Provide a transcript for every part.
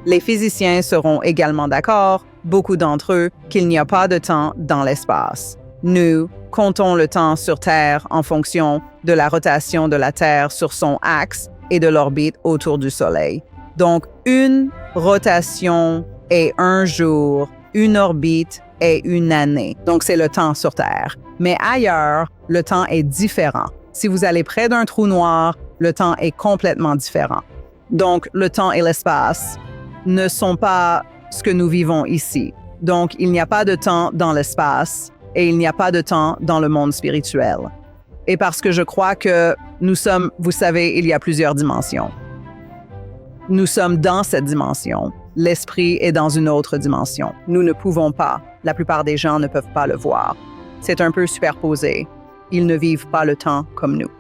Les physiciens seront également d'accord, beaucoup d'entre eux, qu'il n'y a pas de temps dans l'espace. Nous comptons le temps sur Terre en fonction de la rotation de la Terre sur son axe et de l'orbite autour du Soleil. Donc, une rotation est un jour, une orbite est une année. Donc, c'est le temps sur Terre. Mais ailleurs, le temps est différent. Si vous allez près d'un trou noir, le temps est complètement différent. Donc, le temps et l'espace ne sont pas ce que nous vivons ici. Donc, il n'y a pas de temps dans l'espace et il n'y a pas de temps dans le monde spirituel. Et parce que je crois que nous sommes, vous savez, il y a plusieurs dimensions. Nous sommes dans cette dimension. L'esprit est dans une autre dimension. Nous ne pouvons pas. La plupart des gens ne peuvent pas le voir. C'est un peu superposé. Ils ne vivent pas le temps comme nous.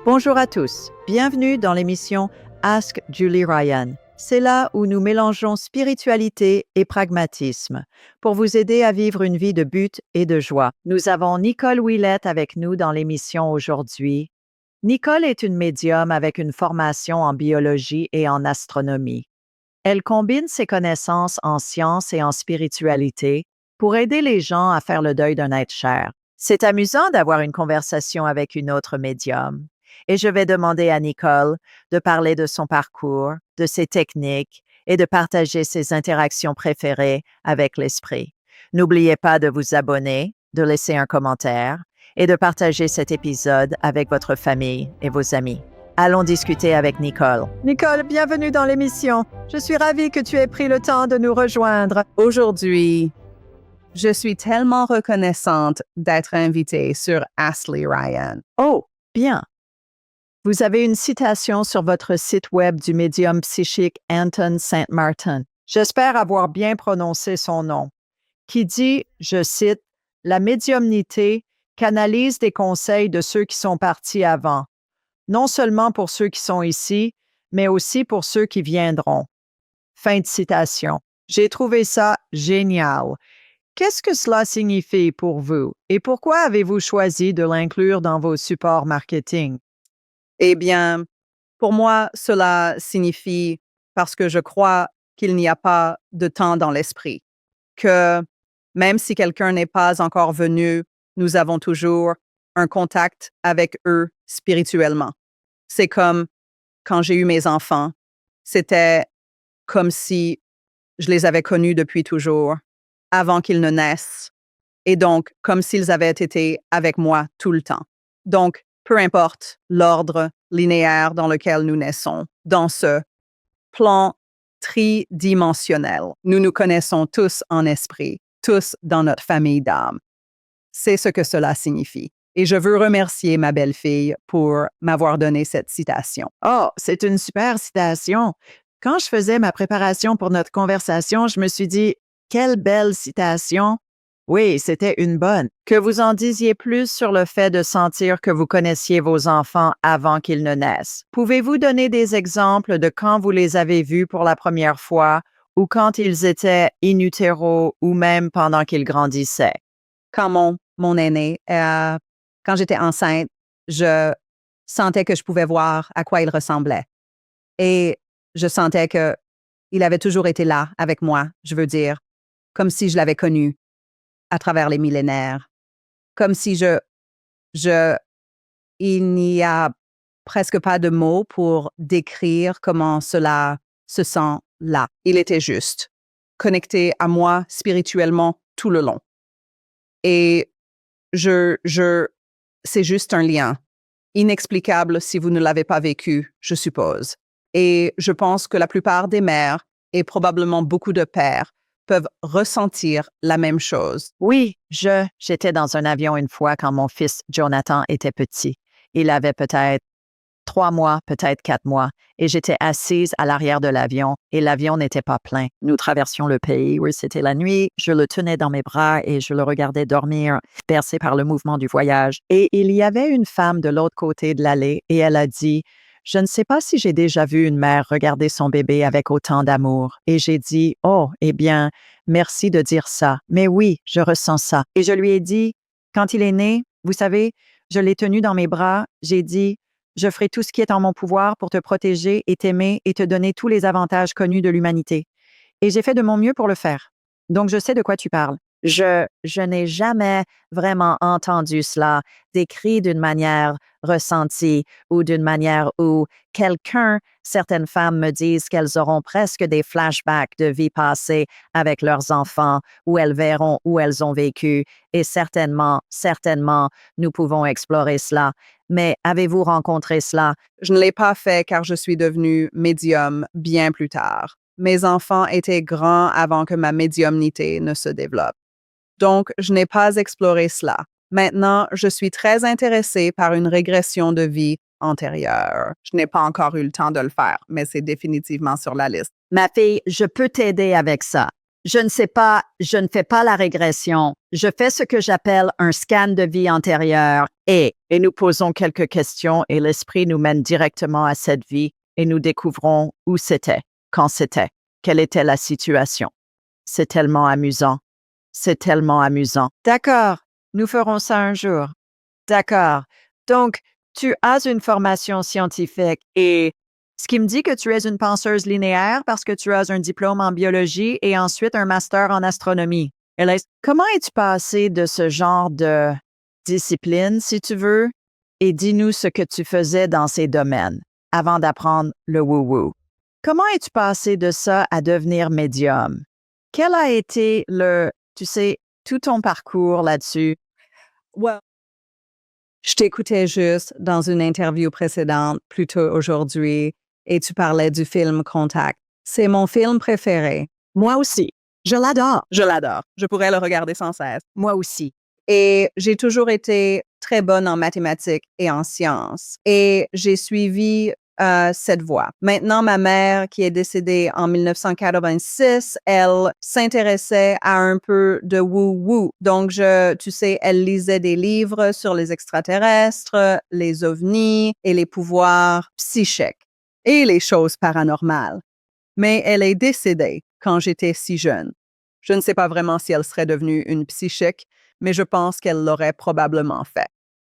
Bonjour à tous. Bienvenue dans l'émission Ask Julie Ryan. C'est là où nous mélangeons spiritualité et pragmatisme pour vous aider à vivre une vie de but et de joie. Nous avons Nicole Ouellette avec nous dans l'émission aujourd'hui. Nicole est une médium avec une formation en biologie et en astronomie. Elle combine ses connaissances en sciences et en spiritualité pour aider les gens à faire le deuil d'un être cher. C'est amusant d'avoir une conversation avec une autre médium. Et je vais demander à Nicole de parler de son parcours, de ses techniques et de partager ses interactions préférées avec l'esprit. N'oubliez pas de vous abonner, de laisser un commentaire et de partager cet épisode avec votre famille et vos amis. Allons discuter avec Nicole. Nicole, bienvenue dans l'émission. Je suis ravie que tu aies pris le temps de nous rejoindre. Aujourd'hui, je suis tellement reconnaissante d'être invitée sur Ask Julie Ryan. Oh, bien. Vous avez une citation sur votre site web du médium psychique Anton St. Martin. J'espère avoir bien prononcé son nom, qui dit, je cite, « La médiumnité canalise des conseils de ceux qui sont partis avant, non seulement pour ceux qui sont ici, mais aussi pour ceux qui viendront. » Fin de citation. J'ai trouvé ça génial. Qu'est-ce que cela signifie pour vous et pourquoi avez-vous choisi de l'inclure dans vos supports marketing? Eh bien, pour moi, cela signifie, parce que je crois qu'il n'y a pas de temps dans l'esprit, que même si quelqu'un n'est pas encore venu, nous avons toujours un contact avec eux spirituellement. C'est comme quand j'ai eu mes enfants, c'était comme si je les avais connus depuis toujours, avant qu'ils ne naissent, et donc comme s'ils avaient été avec moi tout le temps. Donc, peu importe l'ordre linéaire dans lequel nous naissons, dans ce plan tridimensionnel, nous nous connaissons tous en esprit, tous dans notre famille d'âme. C'est ce que cela signifie. Et je veux remercier ma belle-fille pour m'avoir donné cette citation. Oh, c'est une super citation. Quand je faisais ma préparation pour notre conversation, je me suis dit, quelle belle citation. Oui, c'était une bonne. Que vous en disiez plus sur le fait de sentir que vous connaissiez vos enfants avant qu'ils ne naissent. Pouvez-vous donner des exemples de quand vous les avez vus pour la première fois ou quand ils étaient in utero ou même pendant qu'ils grandissaient? Quand mon aîné, quand j'étais enceinte, je sentais que je pouvais voir à quoi il ressemblait. Et je sentais qu'il avait toujours été là avec moi, je veux dire, comme si je l'avais connu à travers les millénaires. Comme si il n'y a presque pas de mots pour décrire comment cela se sent là. Il était juste, connecté à moi spirituellement tout le long. Et c'est juste un lien, inexplicable si vous ne l'avez pas vécu, je suppose. Et je pense que la plupart des mères et probablement beaucoup de pères peuvent ressentir la même chose. Oui, j'étais dans un avion une fois quand mon fils Jonathan était petit. Il avait peut-être 3 mois, peut-être 4 mois, et j'étais assise à l'arrière de l'avion et l'avion n'était pas plein. Nous traversions le pays, oui, c'était la nuit, je le tenais dans mes bras et je le regardais dormir, bercé par le mouvement du voyage. Et il y avait une femme de l'autre côté de l'allée et elle a dit, « Je ne sais pas si j'ai déjà vu une mère regarder son bébé avec autant d'amour. » Et j'ai dit, « Oh, eh bien, merci de dire ça. Mais oui, je ressens ça. » Et je lui ai dit, quand il est né, vous savez, je l'ai tenu dans mes bras, j'ai dit, Je ferai tout ce qui est en mon pouvoir pour te protéger et t'aimer et te donner tous les avantages connus de l'humanité. Et j'ai fait de mon mieux pour le faire. Donc, je sais de quoi tu parles. Je n'ai jamais vraiment entendu cela décrit d'une manière ressentie ou d'une manière où certaines femmes me disent qu'elles auront presque des flashbacks de vie passée avec leurs enfants, où elles verront où elles ont vécu. Et certainement, nous pouvons explorer cela. Mais avez-vous rencontré cela? Je ne l'ai pas fait car je suis devenue médium bien plus tard. Mes enfants étaient grands avant que ma médiumnité ne se développe. Donc, je n'ai pas exploré cela. Maintenant, je suis très intéressée par une régression de vie antérieure. Je n'ai pas encore eu le temps de le faire, mais c'est définitivement sur la liste. Ma fille, je peux t'aider avec ça. Je ne sais pas, je ne fais pas la régression. Je fais ce que j'appelle un scan de vie antérieure et nous posons quelques questions et l'esprit nous mène directement à cette vie et nous découvrons où c'était, quand c'était, quelle était la situation. C'est tellement amusant. C'est tellement amusant. D'accord, nous ferons ça un jour. D'accord. Donc, tu as une formation scientifique et ce qui me dit que tu es une penseuse linéaire parce que tu as un diplôme en biologie et ensuite un master en astronomie. Comment es-tu passé de ce genre de discipline, si tu veux, et dis-nous ce que tu faisais dans ces domaines avant d'apprendre le woo-woo? Comment es-tu passé de ça à devenir médium? Quel a été tout ton parcours là-dessus? Well, je t'écoutais juste dans une interview précédente, plus tôt aujourd'hui, et tu parlais du film Contact. C'est mon film préféré. Moi aussi. Je l'adore. Je l'adore. Je pourrais le regarder sans cesse. Moi aussi. Et j'ai toujours été très bonne en mathématiques et en sciences. Et j'ai suivi cette voie. Maintenant, ma mère, qui est décédée en 1986, elle s'intéressait à un peu de woo-woo. Donc, tu sais, elle lisait des livres sur les extraterrestres, les ovnis et les pouvoirs psychiques et les choses paranormales. Mais elle est décédée quand j'étais si jeune. Je ne sais pas vraiment si elle serait devenue une psychique, mais je pense qu'elle l'aurait probablement fait.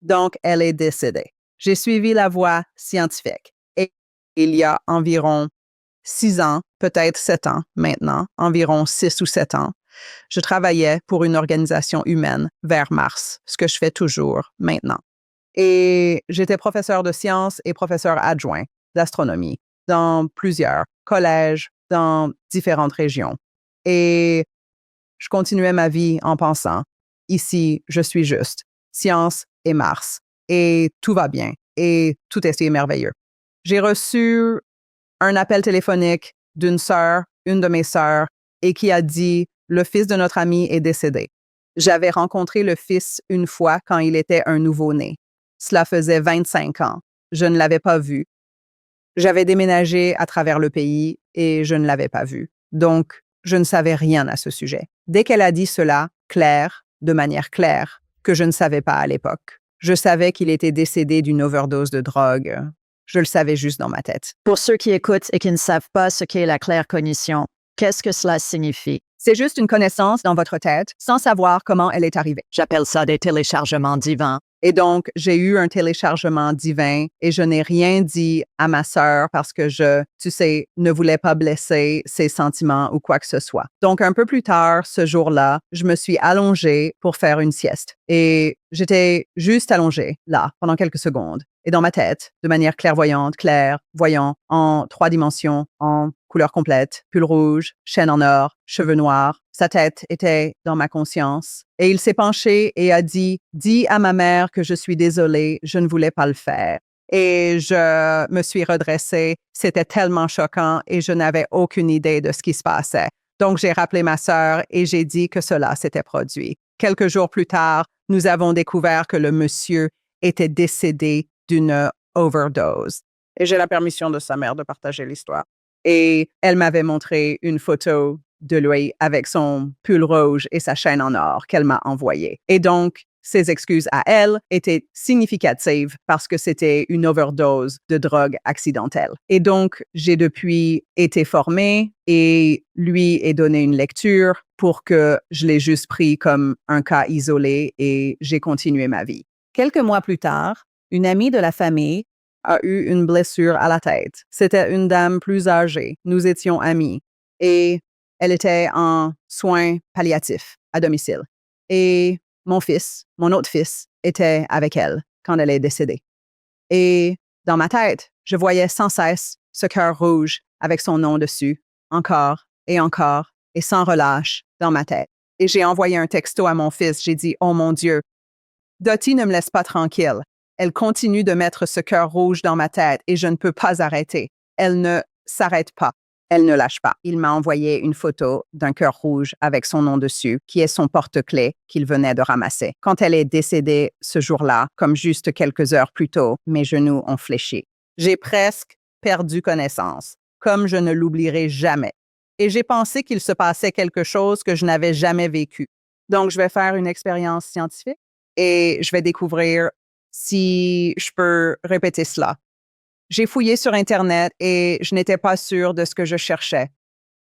Donc, elle est décédée. J'ai suivi la voie scientifique. Et il y a environ 6 ans, peut-être 7 ans maintenant, environ 6 ou 7 ans, je travaillais pour une organisation humaine vers Mars, ce que je fais toujours maintenant. Et j'étais professeur de sciences et professeur adjoint d'astronomie dans plusieurs collèges, dans différentes régions. Et je continuais ma vie en pensant, ici, je suis juste, science et Mars, et tout va bien, et tout est merveilleux. J'ai reçu un appel téléphonique d'une sœur, une de mes sœurs, et qui a dit, le fils de notre ami est décédé. J'avais rencontré le fils une fois quand il était un nouveau-né. Cela faisait 25 ans. Je ne l'avais pas vu. J'avais déménagé à travers le pays et je ne l'avais pas vu. Donc, je ne savais rien à ce sujet. Dès qu'elle a dit cela, de manière claire, que je ne savais pas à l'époque. Je savais qu'il était décédé d'une overdose de drogue. Je le savais juste dans ma tête. Pour ceux qui écoutent et qui ne savent pas ce qu'est la claircognition, qu'est-ce que cela signifie? C'est juste une connaissance dans votre tête sans savoir comment elle est arrivée. J'appelle ça des téléchargements divins. Et donc, j'ai eu un téléchargement divin et je n'ai rien dit à ma sœur parce que ne voulais pas blesser ses sentiments ou quoi que ce soit. Donc, un peu plus tard, ce jour-là, je me suis allongée pour faire une sieste. Et j'étais juste allongée, là, pendant quelques secondes. Et dans ma tête, de manière clairvoyante, voyant en 3 dimensions, en couleur complète, pull rouge, chaîne en or, cheveux noirs. Sa tête était dans ma conscience. Et il s'est penché et a dit « Dis à ma mère que je suis désolée, je ne voulais pas le faire. » Et je me suis redressée. C'était tellement choquant et je n'avais aucune idée de ce qui se passait. Donc, j'ai rappelé ma sœur et j'ai dit que cela s'était produit. Quelques jours plus tard, nous avons découvert que le monsieur était décédé d'une overdose. Et j'ai la permission de sa mère de partager l'histoire. Et elle m'avait montré une photo de lui avec son pull rouge et sa chaîne en or qu'elle m'a envoyée. Et donc, ses excuses à elle étaient significatives parce que c'était une overdose de drogue accidentelle. Et donc, j'ai depuis été formée et lui ai donné une lecture pour que je l'ai juste pris comme un cas isolé et j'ai continué ma vie. Quelques mois plus tard, une amie de la famille a eu une blessure à la tête. C'était une dame plus âgée. Nous étions amis. Et elle était en soins palliatifs à domicile. Et mon fils, mon autre fils, était avec elle quand elle est décédée. Et dans ma tête, je voyais sans cesse ce cœur rouge avec son nom dessus, encore et sans relâche dans ma tête. Et j'ai envoyé un texto à mon fils. J'ai dit, « Oh mon Dieu, Dottie ne me laisse pas tranquille. Elle continue de mettre ce cœur rouge dans ma tête et je ne peux pas arrêter. Elle ne s'arrête pas. Elle ne lâche pas. » Il m'a envoyé une photo d'un cœur rouge avec son nom dessus, qui est son porte-clés qu'il venait de ramasser. Quand elle est décédée ce jour-là, comme juste quelques heures plus tôt, mes genoux ont fléchi. J'ai presque perdu connaissance, comme je ne l'oublierai jamais. Et j'ai pensé qu'il se passait quelque chose que je n'avais jamais vécu. Donc, je vais faire une expérience scientifique et je vais découvrir si je peux répéter cela. J'ai fouillé sur Internet et je n'étais pas sûre de ce que je cherchais.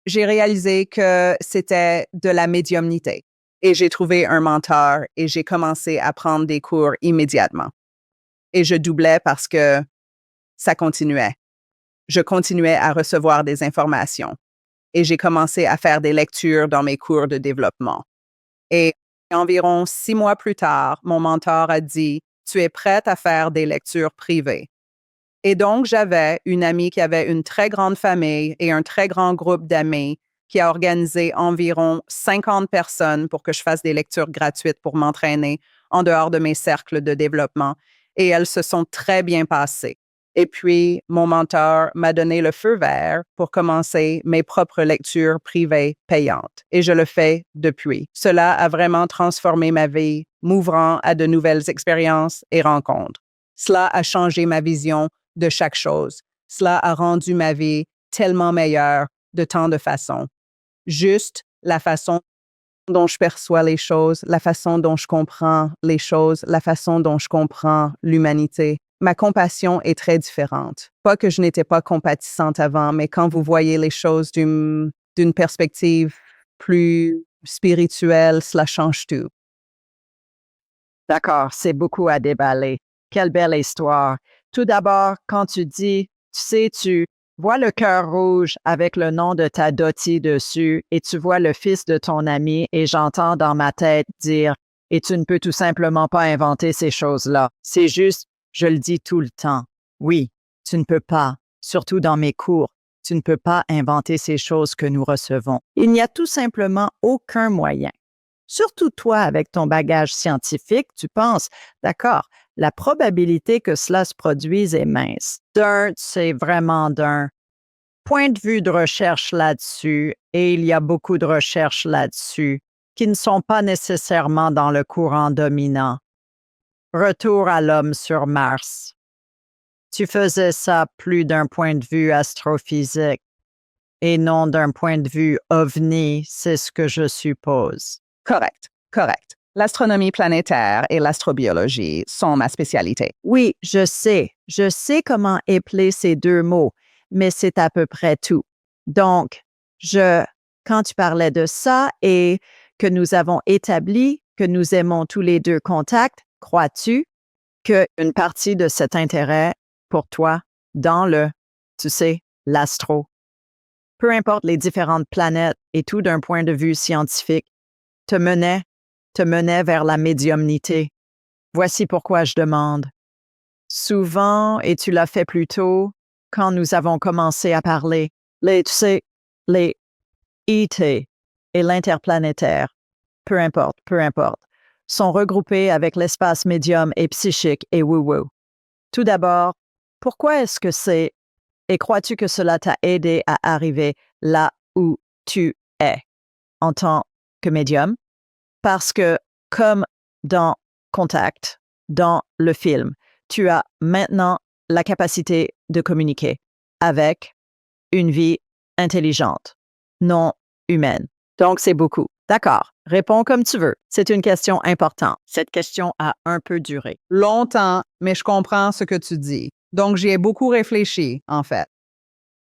J'ai réalisé que c'était de la médiumnité et j'ai trouvé un mentor et j'ai commencé à prendre des cours immédiatement. Et je doublais parce que ça continuait. Je continuais à recevoir des informations et j'ai commencé à faire des lectures dans mes cours de développement. Et environ 6 mois plus tard, mon mentor a dit, « Tu es prête à faire des lectures privées. » Et donc, j'avais une amie qui avait une très grande famille et un très grand groupe d'amis qui a organisé environ 50 personnes pour que je fasse des lectures gratuites pour m'entraîner en dehors de mes cercles de développement. Et elles se sont très bien passées. Et puis, mon mentor m'a donné le feu vert pour commencer mes propres lectures privées payantes. Et je le fais depuis. Cela a vraiment transformé ma vie, m'ouvrant à de nouvelles expériences et rencontres. Cela a changé ma vision de chaque chose. Cela a rendu ma vie tellement meilleure de tant de façons. Juste la façon dont je perçois les choses, la façon dont je comprends les choses, la façon dont je comprends l'humanité. Ma compassion est très différente. Pas que je n'étais pas compatissante avant, mais quand vous voyez les choses d'une perspective plus spirituelle, cela change tout. D'accord, c'est beaucoup à déballer. Quelle belle histoire. Tout d'abord, quand tu dis, tu sais, tu vois le cœur rouge avec le nom de ta Dottie dessus et tu vois le fils de ton ami et j'entends dans ma tête dire, et tu ne peux tout simplement pas inventer ces choses-là. C'est juste, je le dis tout le temps. Oui, tu ne peux pas, surtout dans mes cours, tu ne peux pas inventer ces choses que nous recevons. Il n'y a tout simplement aucun moyen. Surtout toi, avec ton bagage scientifique, tu penses, d'accord, la probabilité que cela se produise est mince. C'est vraiment d'un point de vue de recherche là-dessus, et il y a beaucoup de recherches là-dessus qui ne sont pas nécessairement dans le courant dominant. Retour à l'homme sur Mars. Tu faisais ça plus d'un point de vue astrophysique et non d'un point de vue ovni, c'est ce que je suppose. Correct. L'astronomie planétaire et l'astrobiologie sont ma spécialité. Oui, je sais comment épeler ces deux mots, mais c'est à peu près tout. Donc, quand tu parlais de ça et que nous avons établi que nous aimons tous les deux contact, crois-tu qu'une partie de cet intérêt pour toi dans l'astro, peu importe les différentes planètes et tout d'un point de vue scientifique, te menait vers la médiumnité? Voici pourquoi je demande. Souvent, et tu l'as fait plus tôt, quand nous avons commencé à parler, les IT et l'interplanétaire, peu importe, sont regroupés avec l'espace médium et psychique et woo-woo. Tout d'abord, pourquoi est-ce que c'est, et crois-tu que cela t'a aidé à arriver là où tu es en tant que médium? Parce que, comme dans Contact, dans le film, tu as maintenant la capacité de communiquer avec une vie intelligente, non humaine. Donc, c'est beaucoup. D'accord. Réponds comme tu veux. C'est une question importante. Cette question a un peu duré. Longtemps, mais je comprends ce que tu dis. Donc, j'y ai beaucoup réfléchi, en fait,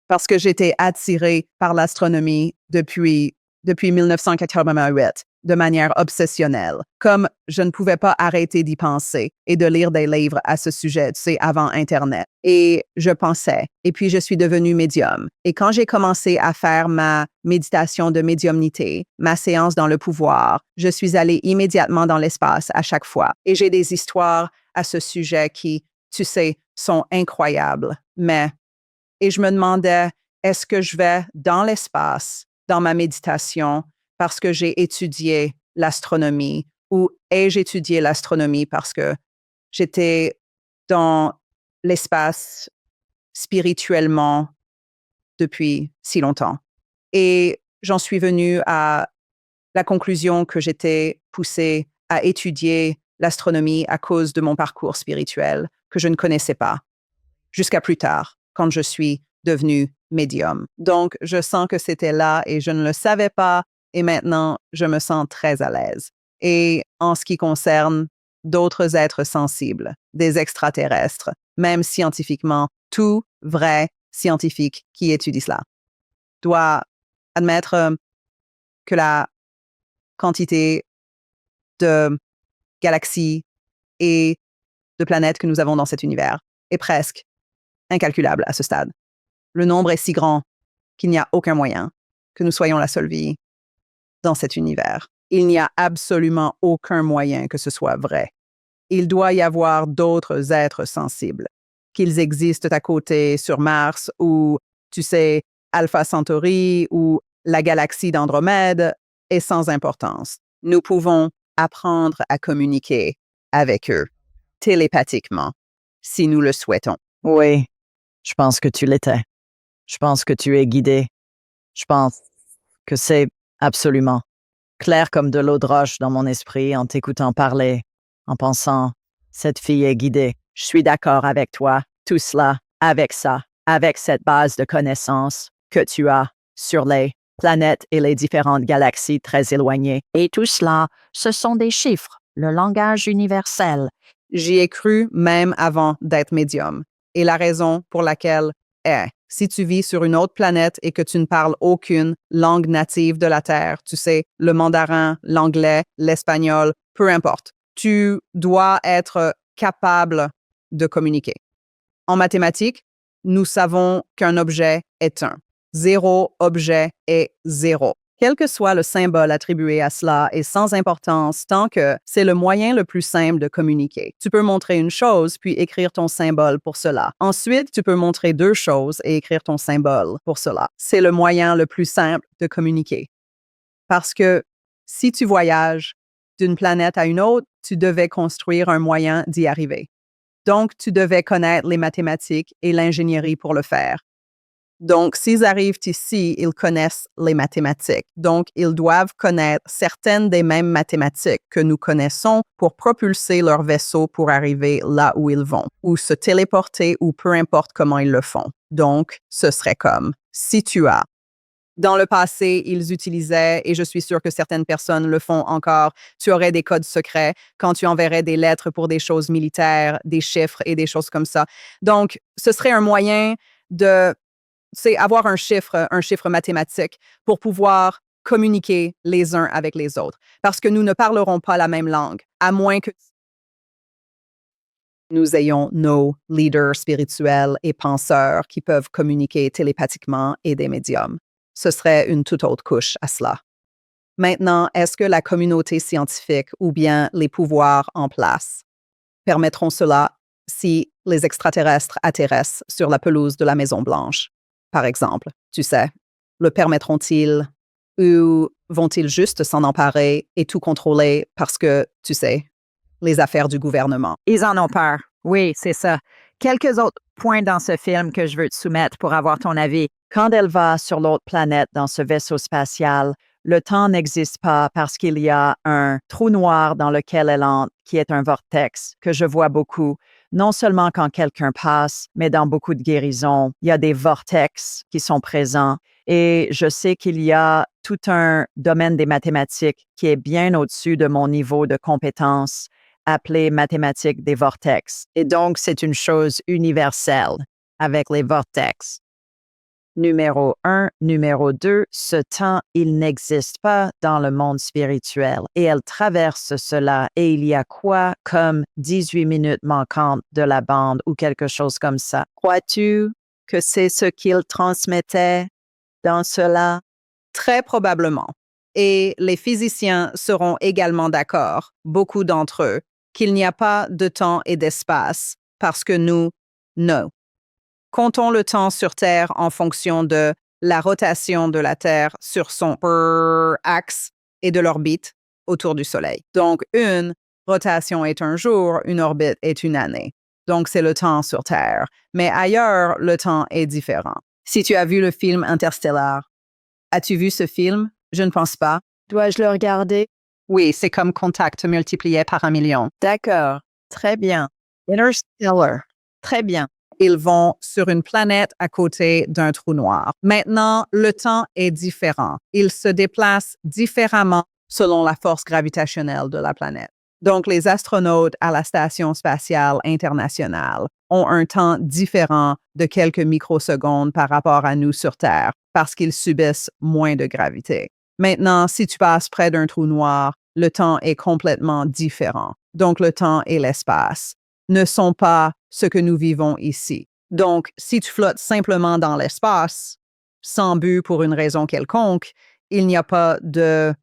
parce que j'étais attirée par l'astronomie depuis 1988. de manière obsessionnelle, comme je ne pouvais pas arrêter d'y penser et de lire des livres à ce sujet, tu sais, avant Internet. Et je pensais, et puis je suis devenue médium. Et quand j'ai commencé à faire ma méditation de médiumnité, ma séance dans le pouvoir, je suis allée immédiatement dans l'espace à chaque fois. Et j'ai des histoires à ce sujet qui, tu sais, sont incroyables. Et je me demandais, est-ce que je vais dans l'espace, dans ma méditation, parce que j'ai étudié l'astronomie, ou ai-je étudié l'astronomie parce que j'étais dans l'espace spirituellement depuis si longtemps? Et j'en suis venue à la conclusion que j'étais poussée à étudier l'astronomie à cause de mon parcours spirituel que je ne connaissais pas, jusqu'à plus tard, quand je suis devenue médium. Donc, je sens que c'était là et je ne le savais pas, et maintenant, je me sens très à l'aise. Et en ce qui concerne d'autres êtres sensibles, des extraterrestres, même scientifiquement, tout vrai scientifique qui étudie cela doit admettre que la quantité de galaxies et de planètes que nous avons dans cet univers est presque incalculable à ce stade. Le nombre est si grand qu'il n'y a aucun moyen que nous soyons la seule vie dans cet univers. Il n'y a absolument aucun moyen que ce soit vrai. Il doit y avoir d'autres êtres sensibles, qu'ils existent à côté sur Mars ou, tu sais, Alpha Centauri ou la galaxie d'Andromède est sans importance. Nous pouvons apprendre à communiquer avec eux télépathiquement si nous le souhaitons. Oui, je pense que tu l'étais. Je pense que tu es guidé. Je pense que c'est absolument clair comme de l'eau de roche dans mon esprit en t'écoutant parler, en pensant, cette fille est guidée. Je suis d'accord avec toi. Tout cela, avec ça, avec cette base de connaissances que tu as sur les planètes et les différentes galaxies très éloignées. Et tout cela, ce sont des chiffres, le langage universel. J'y ai cru même avant d'être médium. Et la raison pour laquelle est, si tu vis sur une autre planète et que tu ne parles aucune langue native de la Terre, tu sais, le mandarin, l'anglais, l'espagnol, peu importe, tu dois être capable de communiquer. En mathématiques, nous savons qu'un objet est un. 0 objet est 0. Quel que soit le symbole attribué à cela est sans importance tant que c'est le moyen le plus simple de communiquer. Tu peux montrer une chose puis écrire ton symbole pour cela. Ensuite, tu peux montrer deux choses et écrire ton symbole pour cela. C'est le moyen le plus simple de communiquer. Parce que si tu voyages d'une planète à une autre, tu devais construire un moyen d'y arriver. Donc, tu devais connaître les mathématiques et l'ingénierie pour le faire. Donc, s'ils arrivent ici, ils connaissent les mathématiques. Donc, ils doivent connaître certaines des mêmes mathématiques que nous connaissons pour propulser leur vaisseau pour arriver là où ils vont, ou se téléporter, ou peu importe comment ils le font. Donc, ce serait comme si tu as. Dans le passé, ils utilisaient, et je suis sûre que certaines personnes le font encore, tu aurais des codes secrets quand tu enverrais des lettres pour des choses militaires, des chiffres et des choses comme ça. Donc, ce serait un moyen de c'est avoir un chiffre mathématique pour pouvoir communiquer les uns avec les autres. Parce que nous ne parlerons pas la même langue, à moins que nous ayons nos leaders spirituels et penseurs qui peuvent communiquer télépathiquement et des médiums. Ce serait une toute autre couche à cela. Maintenant, est-ce que la communauté scientifique ou bien les pouvoirs en place permettront cela si les extraterrestres atterrissent sur la pelouse de la Maison-Blanche? Par exemple, tu sais, le permettront-ils ou vont-ils juste s'en emparer et tout contrôler parce que, tu sais, les affaires du gouvernement? Ils en ont peur. Oui, c'est ça. Quelques autres points dans ce film que je veux te soumettre pour avoir ton avis. Quand elle va sur l'autre planète dans ce vaisseau spatial, le temps n'existe pas parce qu'il y a un trou noir dans lequel elle entre, qui est un vortex, que je vois beaucoup. Non seulement quand quelqu'un passe, mais dans beaucoup de guérisons, il y a des vortex qui sont présents. Et je sais qu'il y a tout un domaine des mathématiques qui est bien au-dessus de mon niveau de compétence, appelé mathématiques des vortex. Et donc, c'est une chose universelle avec les vortex. Numéro 1, numéro 2, ce temps, il n'existe pas dans le monde spirituel et elle traverse cela et il y a quoi comme 18 minutes manquantes de la bande ou quelque chose comme ça. Crois-tu que c'est ce qu'il transmettait dans cela? Très probablement. Et les physiciens seront également d'accord, beaucoup d'entre eux, qu'il n'y a pas de temps et d'espace parce que nous comptons le temps sur Terre en fonction de la rotation de la Terre sur son axe et de l'orbite autour du Soleil. Donc, une rotation est un jour, une orbite est une année. Donc, c'est le temps sur Terre. Mais ailleurs, le temps est différent. Si tu as vu le film Interstellar, as-tu vu ce film? Je ne pense pas. Dois-je le regarder? Oui, c'est comme Contact multiplié par 1 million. D'accord. Très bien. Interstellar. Très bien. Ils vont sur une planète à côté d'un trou noir. Maintenant, le temps est différent. Il se déplace différemment selon la force gravitationnelle de la planète. Donc, les astronautes à la Station spatiale internationale ont un temps différent de quelques microsecondes par rapport à nous sur Terre parce qu'ils subissent moins de gravité. Maintenant, si tu passes près d'un trou noir, le temps est complètement différent. Donc, le temps et l'espace ne sont pas ce que nous vivons ici. Donc, si tu flottes simplement dans l'espace, sans but pour une raison quelconque, il n'y a pas de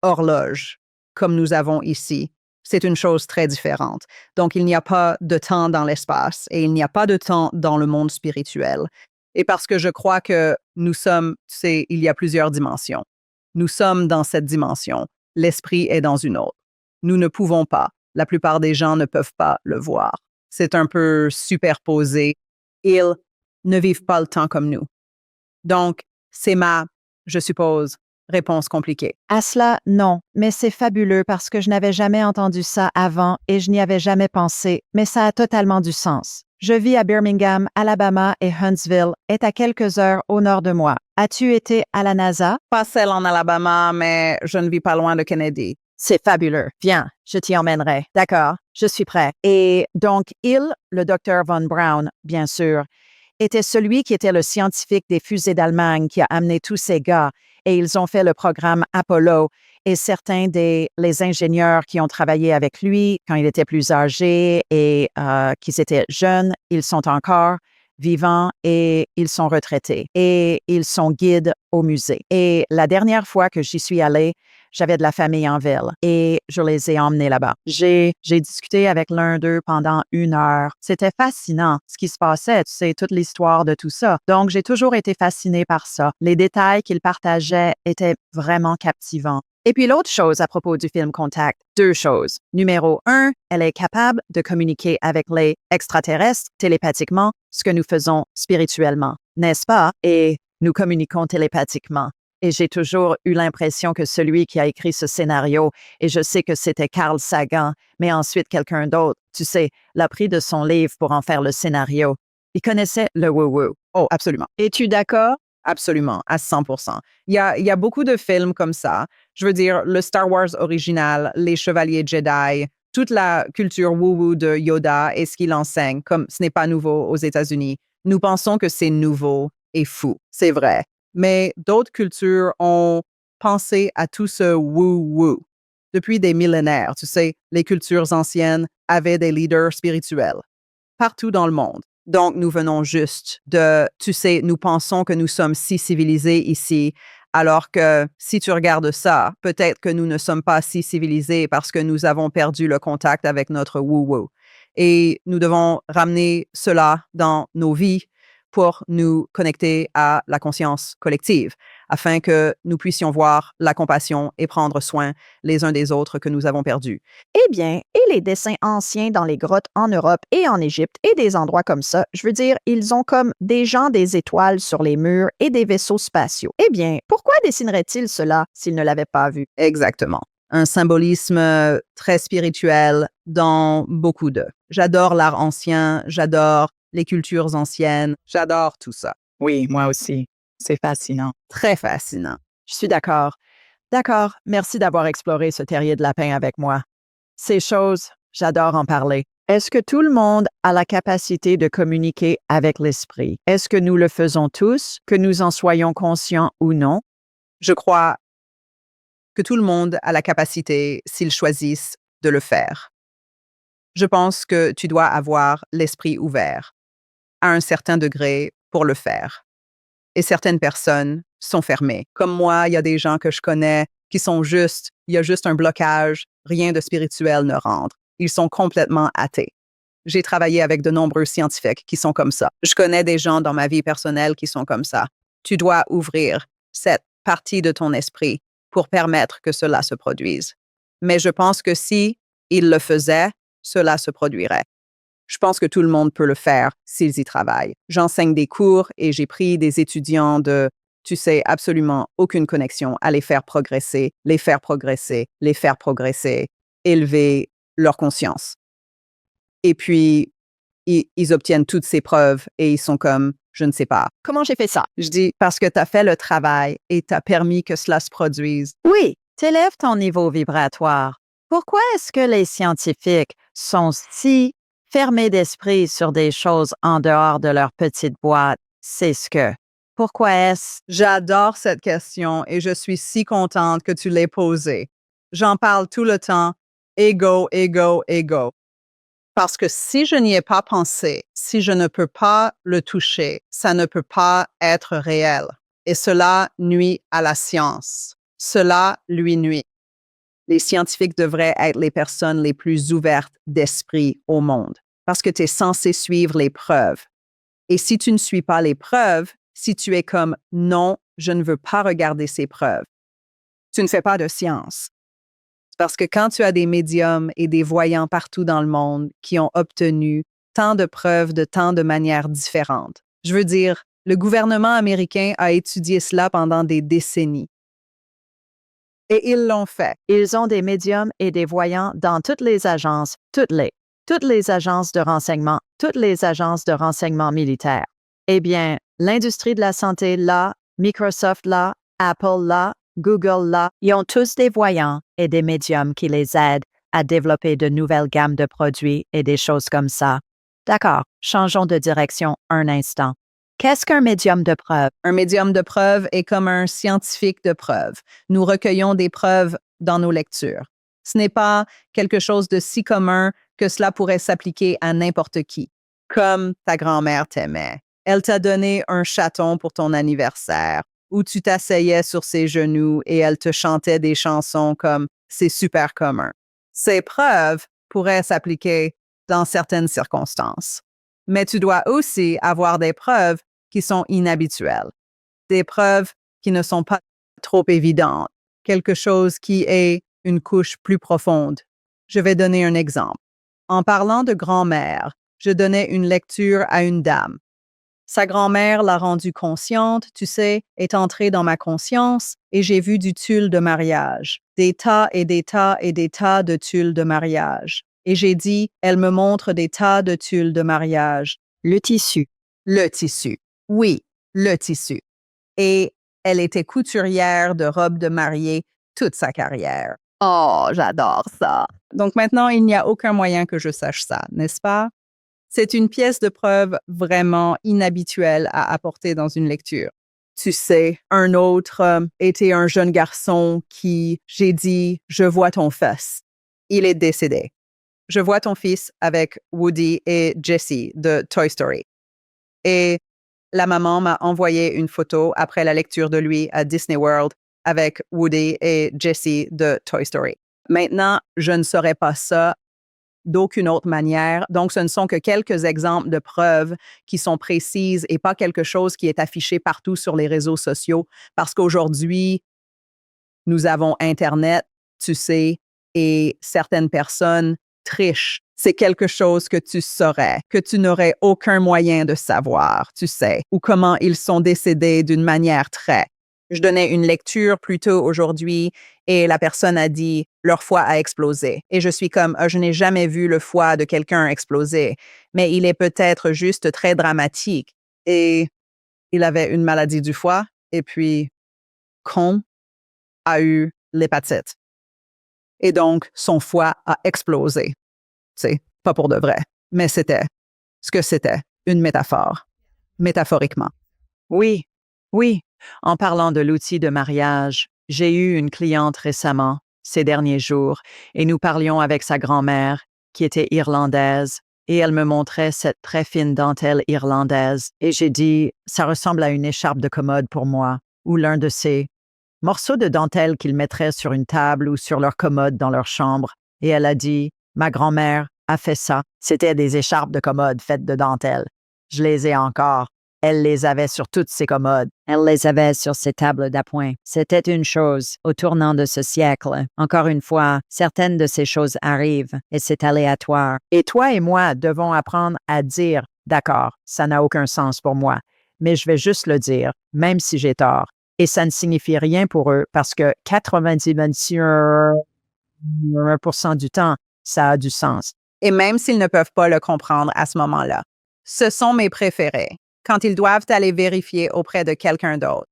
horloge comme nous avons ici. C'est une chose très différente. Donc, il n'y a pas de temps dans l'espace et il n'y a pas de temps dans le monde spirituel. Et parce que je crois que nous sommes, il y a plusieurs dimensions. Nous sommes dans cette dimension. L'esprit est dans une autre. Nous ne pouvons pas. La plupart des gens ne peuvent pas le voir. C'est un peu superposé. Ils ne vivent pas le temps comme nous. Donc, c'est je suppose, réponse compliquée. À cela, non, mais c'est fabuleux parce que je n'avais jamais entendu ça avant et je n'y avais jamais pensé, mais ça a totalement du sens. Je vis à Birmingham, Alabama et Huntsville est à quelques heures au nord de moi. As-tu été à la NASA? Pas celle en Alabama, mais je ne vis pas loin de Kennedy. C'est fabuleux. Viens, je t'y emmènerai. D'accord, je suis prêt. Et donc, le docteur Von Braun, bien sûr, était celui qui était le scientifique des fusées d'Allemagne qui a amené tous ces gars et ils ont fait le programme Apollo et certains des les ingénieurs qui ont travaillé avec lui quand il était plus âgé et qui étaient jeunes, ils sont encore vivants et ils sont retraités et ils sont guides au musée. Et la dernière fois que j'y suis allée, j'avais de la famille en ville et je les ai emmenés là-bas. J'ai discuté avec l'un d'eux pendant 1 heure. C'était fascinant ce qui se passait, tu sais, toute l'histoire de tout ça. Donc, j'ai toujours été fascinée par ça. Les détails qu'il partageait étaient vraiment captivants. Et puis l'autre chose à propos du film Contact, 2 choses. Numéro 1, elle est capable de communiquer avec les extraterrestres télépathiquement, ce que nous faisons spirituellement, n'est-ce pas? Et nous communiquons télépathiquement. Et j'ai toujours eu l'impression que celui qui a écrit ce scénario, et je sais que c'était Carl Sagan, mais ensuite quelqu'un d'autre, tu sais, l'a pris de son livre pour en faire le scénario. Il connaissait le woo-woo. Oh, absolument. Es-tu d'accord? Absolument, à 100%. Il y a beaucoup de films comme ça. Je veux dire, le Star Wars original, les Chevaliers Jedi, toute la culture woo-woo de Yoda et ce qu'il enseigne, comme ce n'est pas nouveau aux États-Unis. Nous pensons que c'est nouveau et fou. C'est vrai. Mais d'autres cultures ont pensé à tout ce woo-woo depuis des millénaires. Tu sais, les cultures anciennes avaient des leaders spirituels partout dans le monde. Donc, nous venons juste tu sais, nous pensons que nous sommes si civilisés ici, alors que si tu regardes ça, peut-être que nous ne sommes pas si civilisés parce que nous avons perdu le contact avec notre woo-woo. Et nous devons ramener cela dans nos vies pour nous connecter à la conscience collective, afin que nous puissions voir la compassion et prendre soin les uns des autres que nous avons perdus. Eh bien, et les dessins anciens dans les grottes en Europe et en Égypte et des endroits comme ça, je veux dire, ils ont comme des gens des étoiles sur les murs et des vaisseaux spatiaux. Eh bien, pourquoi dessineraient-ils cela s'ils ne l'avaient pas vu? Exactement. Un symbolisme très spirituel dans beaucoup d'eux. J'adore l'art ancien, j'adore les cultures anciennes, j'adore tout ça. Oui, moi aussi. C'est fascinant. Très fascinant. Je suis d'accord. D'accord, merci d'avoir exploré ce terrier de lapin avec moi. Ces choses, J'adore en parler. Est-ce que tout le monde a la capacité de communiquer avec l'esprit? Est-ce que nous le faisons tous, que nous en soyons conscients ou non? Je crois que tout le monde a la capacité, s'ils choisissent, de le faire. Je pense que tu dois avoir l'esprit ouvert, à un certain degré, pour le faire. Et certaines personnes sont fermées. Comme moi, il y a des gens que je connais qui sont juste, il y a juste un blocage, rien de spirituel ne rentre. Ils sont complètement athées. J'ai travaillé avec de nombreux scientifiques qui sont comme ça. Je connais des gens dans ma vie personnelle qui sont comme ça. Tu dois ouvrir cette partie de ton esprit pour permettre que cela se produise. Mais je pense que si ils le faisaient, cela se produirait. Je pense que tout le monde peut le faire s'ils y travaillent. J'enseigne des cours et j'ai pris des étudiants de, tu sais, absolument aucune connexion à les faire progresser, les faire progresser, les faire progresser, élever leur conscience. Et puis, ils obtiennent toutes ces preuves et ils sont comme, je ne sais pas. Comment j'ai fait ça? Je dis, parce que tu as fait le travail et tu as permis que cela se produise. Oui, t'élèves ton niveau vibratoire. Pourquoi est-ce que les scientifiques sont si fermés d'esprit sur des choses en dehors de leur petite boîte? C'est ce que. Pourquoi est-ce? J'adore cette question et je suis si contente que tu l'aies posée. J'en parle tout le temps. Ego, ego, ego. Parce que si je n'y ai pas pensé, si je ne peux pas le toucher, ça ne peut pas être réel. Et cela nuit à la science. Cela lui nuit. Les scientifiques devraient être les personnes les plus ouvertes d'esprit au monde parce que tu es censé suivre les preuves. Et si tu ne suis pas les preuves, si tu es comme non, je ne veux pas regarder ces preuves, tu ne fais pas de science. Parce que quand tu as des médiums et des voyants partout dans le monde qui ont obtenu tant de preuves de tant de manières différentes, je veux dire, le gouvernement américain a étudié cela pendant des décennies. Et ils l'ont fait. Ils ont des médiums et des voyants dans toutes les agences, toutes les agences de renseignement, toutes les agences de renseignement militaire. Eh bien, l'industrie de la santé là, Microsoft là, Apple là, Google là, ils ont tous des voyants et des médiums qui les aident à développer de nouvelles gammes de produits et des choses comme ça. D'accord, changeons de direction un instant. Qu'est-ce qu'un médium de preuve? Un médium de preuve est comme un scientifique de preuve. Nous recueillons des preuves dans nos lectures. Ce n'est pas quelque chose de si commun que cela pourrait s'appliquer à n'importe qui. Comme ta grand-mère t'aimait. Elle t'a donné un chaton pour ton anniversaire, ou tu t'asseyais sur ses genoux et elle te chantait des chansons comme c'est super commun. Ces preuves pourraient s'appliquer dans certaines circonstances. Mais tu dois aussi avoir des preuves qui sont inhabituelles, des preuves qui ne sont pas trop évidentes, quelque chose qui est une couche plus profonde. Je vais donner un exemple. En parlant de grand-mère, je donnais une lecture à une dame. Sa grand-mère l'a rendue consciente, tu sais, est entrée dans ma conscience et j'ai vu du tulle de mariage, des tas et des tas et des tas de tulle de mariage. Et j'ai dit, elle me montre des tas de tulle de mariage. Le tissu. Le tissu. Oui, le tissu. Et elle était couturière de robes de mariée toute sa carrière. Oh, j'adore ça. Donc maintenant, il n'y a aucun moyen que je sache ça, n'est-ce pas? C'est une pièce de preuve vraiment inhabituelle à apporter dans une lecture. Tu sais, un autre était un jeune garçon qui, j'ai dit, je vois ton fils. Il est décédé. Je vois ton fils avec Woody et Jessie de Toy Story. Et la maman m'a envoyé une photo après la lecture de lui à Disney World avec Woody et Jessie de Toy Story. Maintenant, je ne saurais pas ça d'aucune autre manière. Donc, ce ne sont que quelques exemples de preuves qui sont précises et pas quelque chose qui est affiché partout sur les réseaux sociaux parce qu'aujourd'hui, nous avons Internet, tu sais, et certaines personnes trichent. C'est quelque chose que tu saurais, que tu n'aurais aucun moyen de savoir, tu sais, ou comment ils sont décédés d'une manière très. Je donnais une lecture plus tôt aujourd'hui et la personne a dit « leur foie a explosé ». Et je suis comme « je n'ai jamais vu le foie de quelqu'un exploser, mais il est peut-être juste très dramatique ». Et il avait une maladie du foie et puis Crohn a eu l'hépatite. Et donc, son foie a explosé. sais, pas pour de vrai. Mais c'était ce que c'était, une métaphore, métaphoriquement. Oui, oui. En parlant de l'outil de mariage, j'ai eu une cliente récemment, ces derniers jours, et nous parlions avec sa grand-mère, qui était irlandaise, et elle me montrait cette très fine dentelle irlandaise, et j'ai dit, ça ressemble à une écharpe de commode pour moi, ou l'un de ces morceaux de dentelle qu'ils mettraient sur une table ou sur leur commode dans leur chambre. Et elle a dit, ma grand-mère a fait ça. C'était des écharpes de commode faites de dentelle. Je les ai encore. Elle les avait sur toutes ses commodes. Elle les avait sur ses tables d'appoint. C'était une chose au tournant de ce siècle. Encore une fois, certaines de ces choses arrivent et c'est aléatoire. Et toi et moi devons apprendre à dire, d'accord, ça n'a aucun sens pour moi, mais je vais juste le dire, même si j'ai tort. Et ça ne signifie rien pour eux parce que 90% du temps, ça a du sens. Et même s'ils ne peuvent pas le comprendre à ce moment-là. Ce sont mes préférés, quand ils doivent aller vérifier auprès de quelqu'un d'autre.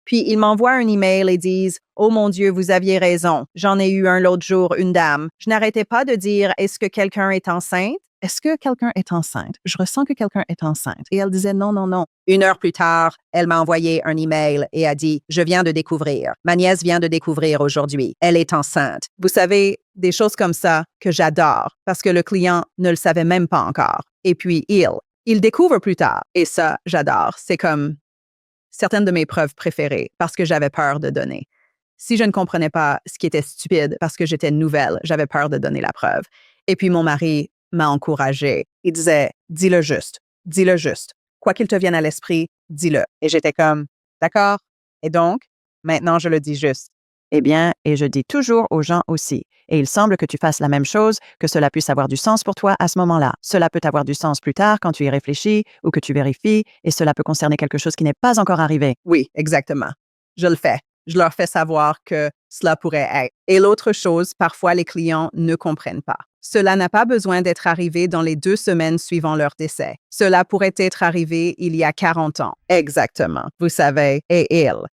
Puis ils m'envoient un email et disent « Oh mon Dieu, vous aviez raison. J'en ai eu un l'autre jour, une dame. Je n'arrêtais pas de dire « Est-ce que quelqu'un est enceinte? Est-ce que quelqu'un est enceinte? Je ressens que quelqu'un est enceinte. » Et elle disait « Non, non, non. » 1 heure plus tard, elle m'a envoyé un email et a dit « Je viens de découvrir. Ma nièce vient de découvrir aujourd'hui. Elle est enceinte. » Vous savez, des choses comme ça que j'adore parce que le client ne le savait même pas encore. Et puis il découvre plus tard. Et ça, j'adore. C'est comme certaines de mes preuves préférées parce que j'avais peur de donner. Si je ne comprenais pas ce qui était stupide parce que j'étais nouvelle, j'avais peur de donner la preuve. Et puis mon mari m'a encouragée. Il disait « Dis-le juste, dis-le juste. Quoi qu'il te vienne à l'esprit, dis-le. » Et j'étais comme « D'accord. » Et donc, maintenant, je le dis juste. Eh bien, et je dis toujours aux gens aussi, et il semble que tu fasses la même chose, que cela puisse avoir du sens pour toi à ce moment-là. Cela peut avoir du sens plus tard quand tu y réfléchis ou que tu vérifies, et cela peut concerner quelque chose qui n'est pas encore arrivé. Oui, exactement. Je le fais. Je leur fais savoir que cela pourrait être. Et l'autre chose, parfois les clients ne comprennent pas. Cela n'a pas besoin d'être arrivé dans les 2 semaines suivant leur décès. Cela pourrait être arrivé il y a 40 ans. Exactement. Vous savez,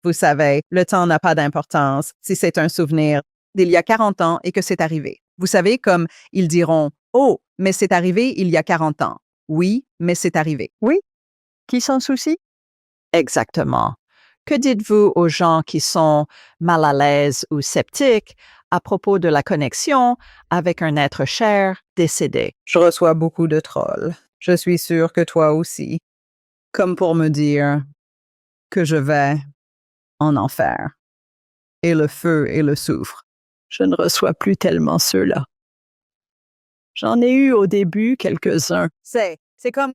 vous savez, le temps n'a pas d'importance si c'est un souvenir d'il y a 40 ans et que c'est arrivé. Vous savez, comme ils diront, « Oh, mais c'est arrivé il y a 40 ans. » Oui, mais c'est arrivé. Oui? Qui s'en soucie? Exactement. Que dites-vous aux gens qui sont mal à l'aise ou sceptiques à propos de la connexion avec un être cher décédé? Je reçois beaucoup de trolls. Je suis sûre que toi aussi. Comme pour me dire que je vais en enfer. Et le feu et le soufre. Je ne reçois plus tellement ceux-là. J'en ai eu au début quelques-uns. C'est comme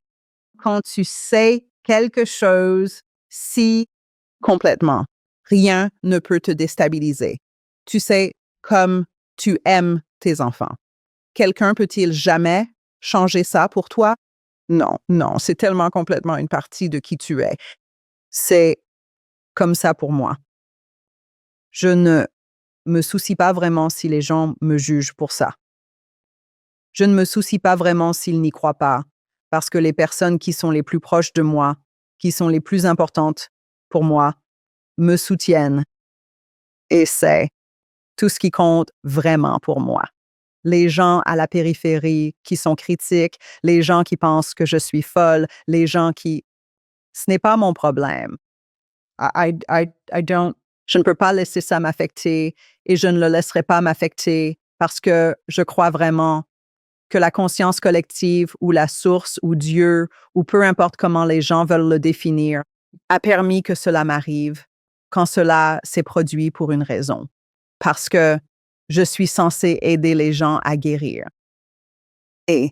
quand tu sais quelque chose si complètement, rien ne peut te déstabiliser. Tu sais comme tu aimes tes enfants. Quelqu'un peut-il jamais changer ça pour toi? Non, non, c'est tellement complètement une partie de qui tu es. C'est comme ça pour moi. Je ne me soucie pas vraiment si les gens me jugent pour ça. Je ne me soucie pas vraiment s'ils n'y croient pas, parce que les personnes qui sont les plus proches de moi, qui sont les plus importantes pour moi, me soutiennent. Et c'est tout ce qui compte vraiment pour moi. Les gens à la périphérie qui sont critiques, les gens qui pensent que je suis folle, les gens qui... Ce n'est pas mon problème. Je ne peux pas laisser ça m'affecter et je ne le laisserai pas m'affecter parce que je crois vraiment que la conscience collective ou la source ou Dieu ou peu importe comment les gens veulent le définir a permis que cela m'arrive quand cela s'est produit pour une raison. Parce que je suis censée aider les gens à guérir. Et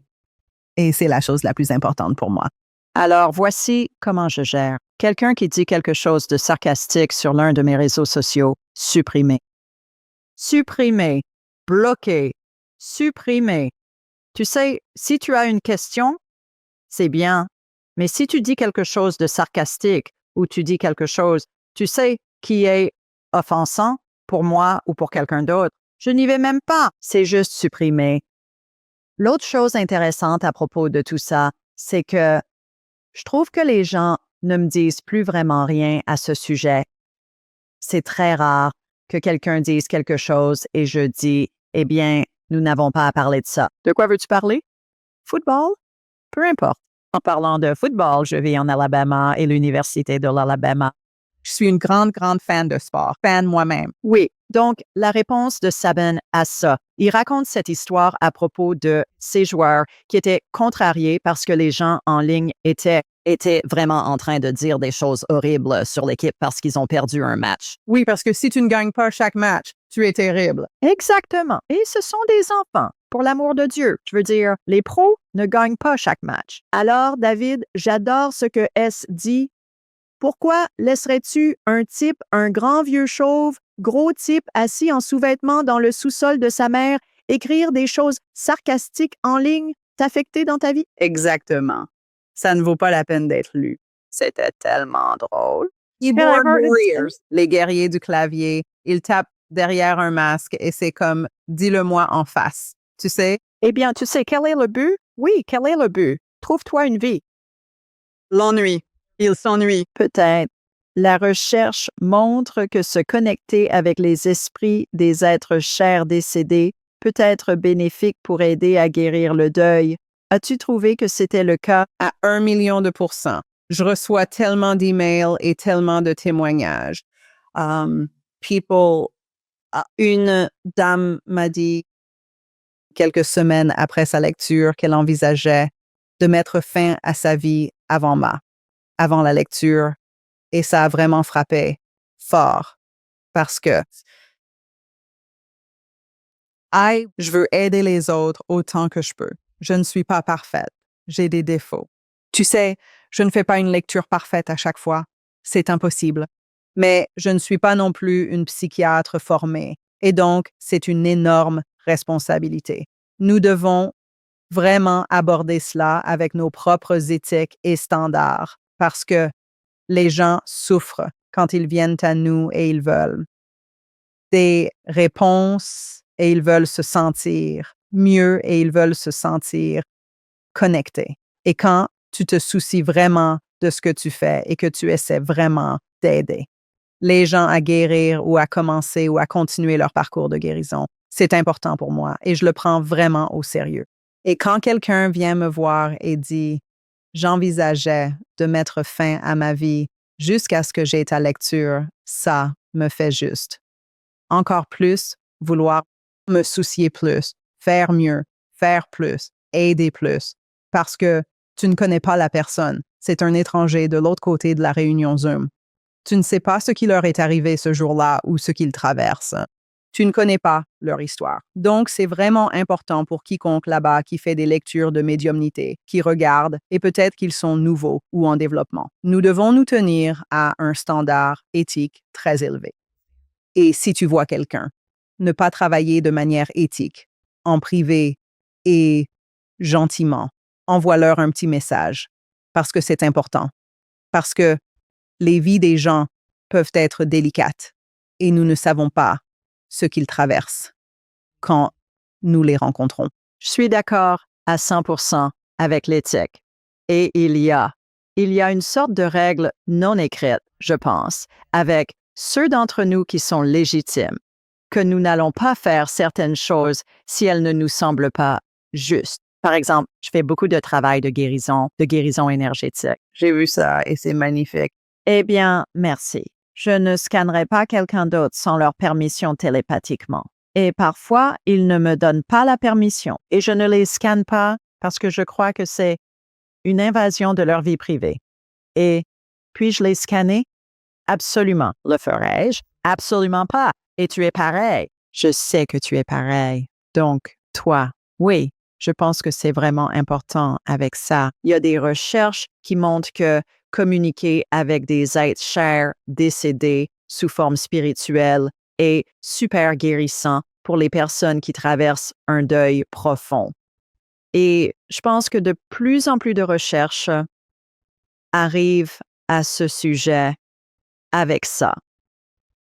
c'est la chose la plus importante pour moi. Alors, voici comment je gère. Quelqu'un qui dit quelque chose de sarcastique sur l'un de mes réseaux sociaux, supprimer. Supprimer. Bloquer. Supprimer. Tu sais, si tu as une question, c'est bien. Mais si tu dis quelque chose de sarcastique ou tu dis quelque chose, tu sais, qui est offensant pour moi ou pour quelqu'un d'autre, je n'y vais même pas. C'est juste supprimer. L'autre chose intéressante à propos de tout ça, c'est que je trouve que les gens ne me disent plus vraiment rien à ce sujet. C'est très rare que quelqu'un dise quelque chose et je dis, eh bien, nous n'avons pas à parler de ça. De quoi veux-tu parler? Football? Peu importe. En parlant de football, je vis en Alabama et l'Université de l'Alabama. Je suis une grande, grande fan de sport, fan moi-même. Oui, donc la réponse de Saban à ça. Il raconte cette histoire à propos de ces joueurs qui étaient contrariés parce que les gens en ligne étaient vraiment en train de dire des choses horribles sur l'équipe parce qu'ils ont perdu un match. Oui, parce que si tu ne gagnes pas chaque match, tu es terrible. Exactement. Et ce sont des enfants, pour l'amour de Dieu. Je veux dire, les pros ne gagnent pas chaque match. Alors, David, j'adore ce que S dit. Pourquoi laisserais-tu un grand vieux chauve, gros type assis en sous-vêtements dans le sous-sol de sa mère, écrire des choses sarcastiques en ligne, t'affecter dans ta vie? Exactement. Ça ne vaut pas la peine d'être lu. C'était tellement drôle. Keyboard warriors. Les guerriers du clavier, ils tapent derrière un masque et c'est comme « dis-le-moi en face ». Tu sais? Eh bien, tu sais, quel est le but? Oui, quel est le but? Trouve-toi une vie. L'ennui. Il s'ennuie. Peut-être. La recherche montre que se connecter avec les esprits des êtres chers décédés peut être bénéfique pour aider à guérir le deuil. As-tu trouvé que c'était le cas? À 1 000 000%. Je reçois tellement d'emails et tellement de témoignages. Une dame m'a dit quelques semaines après sa lecture qu'elle envisageait de mettre fin à sa vie avant la lecture. Et ça a vraiment frappé fort parce que je veux aider les autres autant que je peux. Je ne suis pas parfaite. J'ai des défauts. Tu sais, je ne fais pas une lecture parfaite à chaque fois. C'est impossible. Mais je ne suis pas non plus une psychiatre formée. Et donc, c'est une énorme responsabilité. Nous devons vraiment aborder cela avec nos propres éthiques et standards parce que les gens souffrent quand ils viennent à nous et ils veulent des réponses et ils veulent se sentir mieux et ils veulent se sentir connectés. Et quand tu te soucies vraiment de ce que tu fais et que tu essaies vraiment d'aider les gens à guérir ou à commencer ou à continuer leur parcours de guérison, c'est important pour moi et je le prends vraiment au sérieux. Et quand quelqu'un vient me voir et dit « J'envisageais de mettre fin à ma vie jusqu'à ce que j'aie ta lecture », ça me fait juste. Encore plus, vouloir me soucier plus, faire mieux, faire plus, aider plus, parce que tu ne connais pas la personne. C'est un étranger de l'autre côté de la réunion Zoom. Tu ne sais pas ce qui leur est arrivé ce jour-là ou ce qu'ils traversent. Tu ne connais pas leur histoire. Donc, c'est vraiment important pour quiconque là-bas qui fait des lectures de médiumnité, qui regarde, et peut-être qu'ils sont nouveaux ou en développement. Nous devons nous tenir à un standard éthique très élevé. Et si tu vois quelqu'un, ne pas travailler de manière éthique, en privé et gentiment, envoie-leur un petit message, parce que c'est important. Parce que les vies des gens peuvent être délicates et nous ne savons pas ce qu'ils traversent quand nous les rencontrons. Je suis d'accord à 100% avec l'éthique. Et il y a une sorte de règle non écrite, je pense, avec ceux d'entre nous qui sont légitimes, que nous n'allons pas faire certaines choses si elles ne nous semblent pas justes. Par exemple, je fais beaucoup de travail de guérison énergétique. J'ai vu ça et c'est magnifique. Eh bien, merci. Je ne scannerai pas quelqu'un d'autre sans leur permission télépathiquement. Et parfois, ils ne me donnent pas la permission. Et je ne les scanne pas parce que je crois que c'est une invasion de leur vie privée. Et puis-je les scanner? Absolument. Le ferai-je? Absolument pas. Et tu es pareil. Je sais que tu es pareil. Donc, toi, oui, je pense que c'est vraiment important avec ça. Il y a des recherches qui montrent que communiquer avec des êtres chers décédés sous forme spirituelle est super guérissant pour les personnes qui traversent un deuil profond. Et je pense que de plus en plus de recherches arrivent à ce sujet avec ça.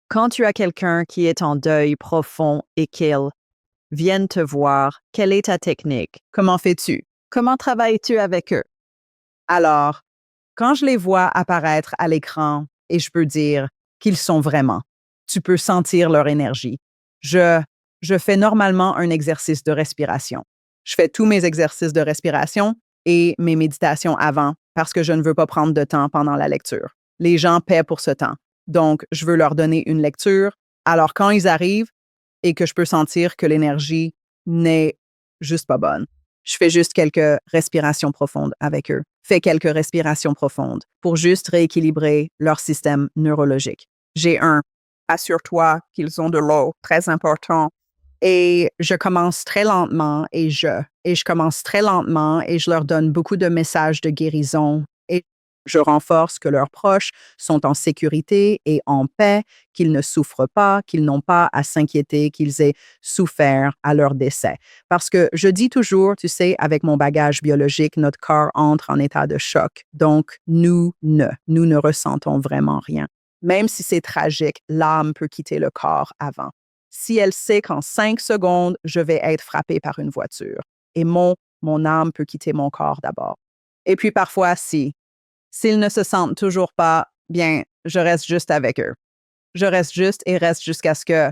Quand tu as quelqu'un qui est en deuil profond et qu'il vienne te voir, quelle est ta technique? Comment fais-tu? Comment travailles-tu avec eux? Alors, quand je les vois apparaître à l'écran, et je peux dire qu'ils sont vraiment, tu peux sentir leur énergie. Je je fais normalement un exercice de respiration. Je fais tous mes exercices de respiration et mes méditations avant parce que je ne veux pas prendre de temps pendant la lecture. Les gens paient pour ce temps. Donc, je veux leur donner une lecture. Alors, quand ils arrivent et que je peux sentir que l'énergie n'est juste pas bonne, je fais juste quelques respirations profondes avec eux. Fais quelques respirations profondes pour juste rééquilibrer leur système neurologique. J'ai assure-toi qu'ils ont de l'eau, très important. Et je commence très lentement et je commence très lentement et je leur donne beaucoup de messages de guérison et je renforce que leurs proches sont en sécurité et en paix, qu'ils ne souffrent pas, qu'ils n'ont pas à s'inquiéter, qu'ils aient souffert à leur décès. Parce que je dis toujours, tu sais, avec mon bagage biologique, notre corps entre en état de choc. Donc, nous ne ressentons vraiment rien. Même si c'est tragique, l'âme peut quitter le corps avant. Si elle sait qu'en 5 secondes, je vais être frappée par une voiture et mon âme peut quitter mon corps d'abord. Et puis parfois, s'ils ne se sentent toujours pas, bien, je reste juste avec eux. Je reste juste et reste jusqu'à ce que,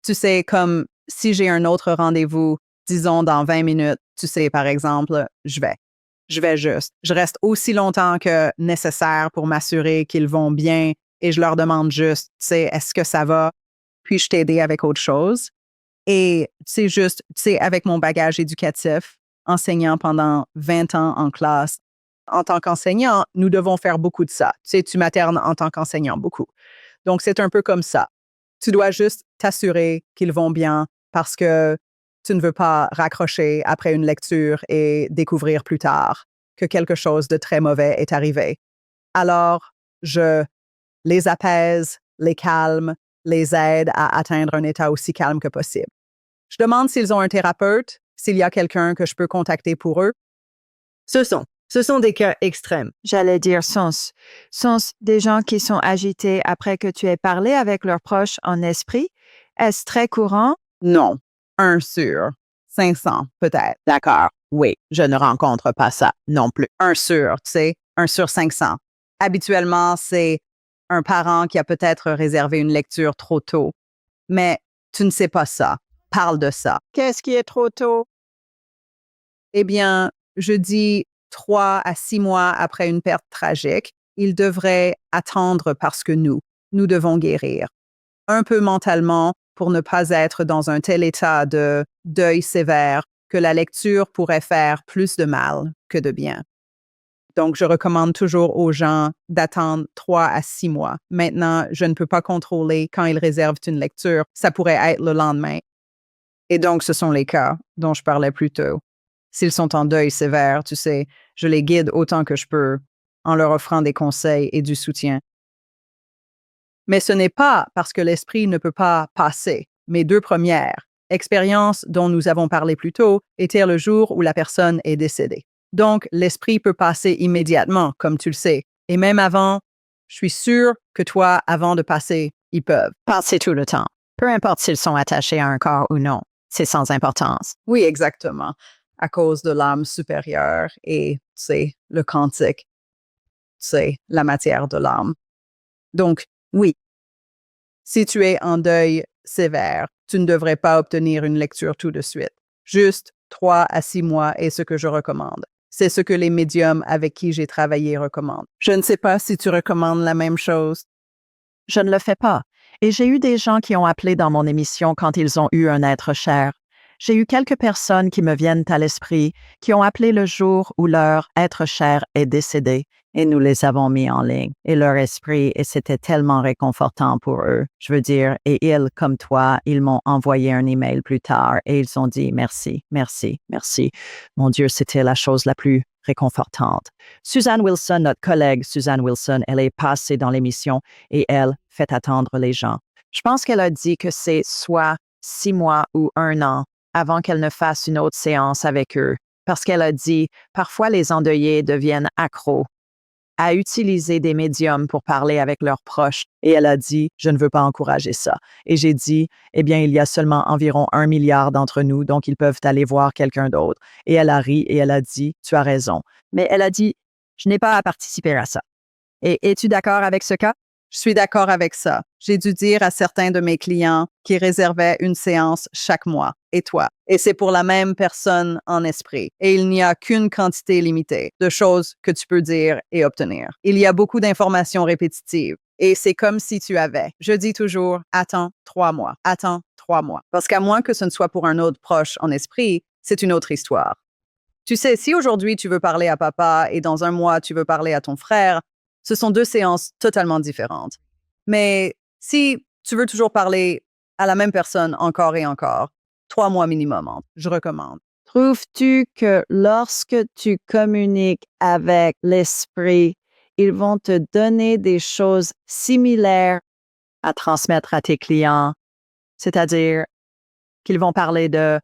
tu sais, comme si j'ai un autre rendez-vous, disons dans 20 minutes, tu sais, par exemple, je vais juste. Je reste aussi longtemps que nécessaire pour m'assurer qu'ils vont bien et je leur demande juste, tu sais, est-ce que ça va? Puis-je t'aider avec autre chose? Et c'est juste, tu sais, avec mon bagage éducatif, enseignant pendant 20 ans en classe, en tant qu'enseignant, nous devons faire beaucoup de ça. Tu sais, tu maternes en tant qu'enseignant beaucoup. Donc, c'est un peu comme ça. Tu dois juste t'assurer qu'ils vont bien parce que tu ne veux pas raccrocher après une lecture et découvrir plus tard que quelque chose de très mauvais est arrivé. Alors, je les apaise, les calme, les aide à atteindre un état aussi calme que possible. Je demande s'ils ont un thérapeute, s'il y a quelqu'un que je peux contacter pour eux. Ce sont des cas extrêmes. J'allais dire sont des gens qui sont agités après que tu aies parlé avec leurs proches en esprit. Est-ce très courant? Non. 1 sur 500, peut-être. D'accord. Oui, je ne rencontre pas ça non plus. 1 sur, tu sais, 1 sur 500. Habituellement, c'est un parent qui a peut-être réservé une lecture trop tôt. Mais tu ne sais pas ça. Parle de ça. Qu'est-ce qui est trop tôt? Eh bien, je dis 3 à 6 mois après une perte tragique, ils devraient attendre parce que nous devons guérir. Un peu mentalement pour ne pas être dans un tel état de deuil sévère que la lecture pourrait faire plus de mal que de bien. Donc, je recommande toujours aux gens d'attendre 3 à 6 mois. Maintenant, je ne peux pas contrôler quand ils réservent une lecture. Ça pourrait être le lendemain. Et donc, ce sont les cas dont je parlais plus tôt. S'ils sont en deuil sévère, tu sais, je les guide autant que je peux en leur offrant des conseils et du soutien. Mais ce n'est pas parce que l'esprit ne peut pas passer. Mes 2 premières expériences dont nous avons parlé plus tôt étaient le jour où la personne est décédée. Donc, l'esprit peut passer immédiatement, comme tu le sais. Et même avant, je suis sûre que toi, avant de passer, ils peuvent. Passer tout le temps. Peu importe s'ils sont attachés à un corps ou non. C'est sans importance. Oui, exactement. À cause de l'âme supérieure et, tu sais, le quantique. Tu sais, la matière de l'âme. Donc, oui, si tu es en deuil sévère, tu ne devrais pas obtenir une lecture tout de suite. Juste 3 à 6 mois est ce que je recommande. C'est ce que les médiums avec qui j'ai travaillé recommandent. Je ne sais pas si tu recommandes la même chose. Je ne le fais pas. Et j'ai eu des gens qui ont appelé dans mon émission quand ils ont eu un être cher. J'ai eu quelques personnes qui me viennent à l'esprit, qui ont appelé le jour où leur être cher est décédé, et nous les avons mis en ligne. Et leur esprit, et c'était tellement réconfortant pour eux. Je veux dire, et ils, comme toi, ils m'ont envoyé un email plus tard, et ils ont dit merci, merci, merci. Mon Dieu, c'était la chose la plus réconfortante. Suzanne Wilson, notre collègue Suzanne Wilson, elle est passée dans l'émission et elle fait attendre les gens. Je pense qu'elle a dit que c'est soit 6 mois ou 1 an avant qu'elle ne fasse une autre séance avec eux, parce qu'elle a dit, parfois les endeuillés deviennent accros à utiliser des médiums pour parler avec leurs proches. Et elle a dit, je ne veux pas encourager ça. Et j'ai dit, eh bien, il y a seulement environ 1 milliard d'entre nous, donc ils peuvent aller voir quelqu'un d'autre. Et elle a ri et elle a dit, tu as raison. Mais elle a dit, je n'ai pas à participer à ça. Et es-tu d'accord avec ce cas? Je suis d'accord avec ça. J'ai dû dire à certains de mes clients qui réservaient une séance chaque mois. Et toi? Et c'est pour la même personne en esprit. Et il n'y a qu'une quantité limitée de choses que tu peux dire et obtenir. Il y a beaucoup d'informations répétitives. Et c'est comme si tu avais. Je dis toujours, attends 3 mois. Attends 3 mois. Parce qu'à moins que ce ne soit pour un autre proche en esprit, c'est une autre histoire. Tu sais, si aujourd'hui tu veux parler à papa et dans un mois tu veux parler à ton frère, ce sont 2 séances totalement différentes. Mais si tu veux toujours parler à la même personne encore et encore, 3 mois minimum, je recommande. Trouves-tu que lorsque tu communiques avec l'esprit, ils vont te donner des choses similaires À transmettre à tes clients, c'est-à-dire qu'ils vont parler de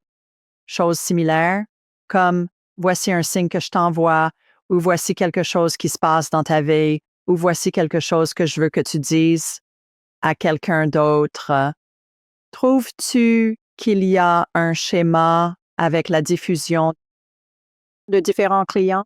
choses similaires, comme voici un signe que je t'envoie, ou voici quelque chose qui se passe dans ta vie, ou voici quelque chose que je veux que tu dises à quelqu'un d'autre. Trouves-tu qu'il y a un schéma avec la diffusion de différents clients?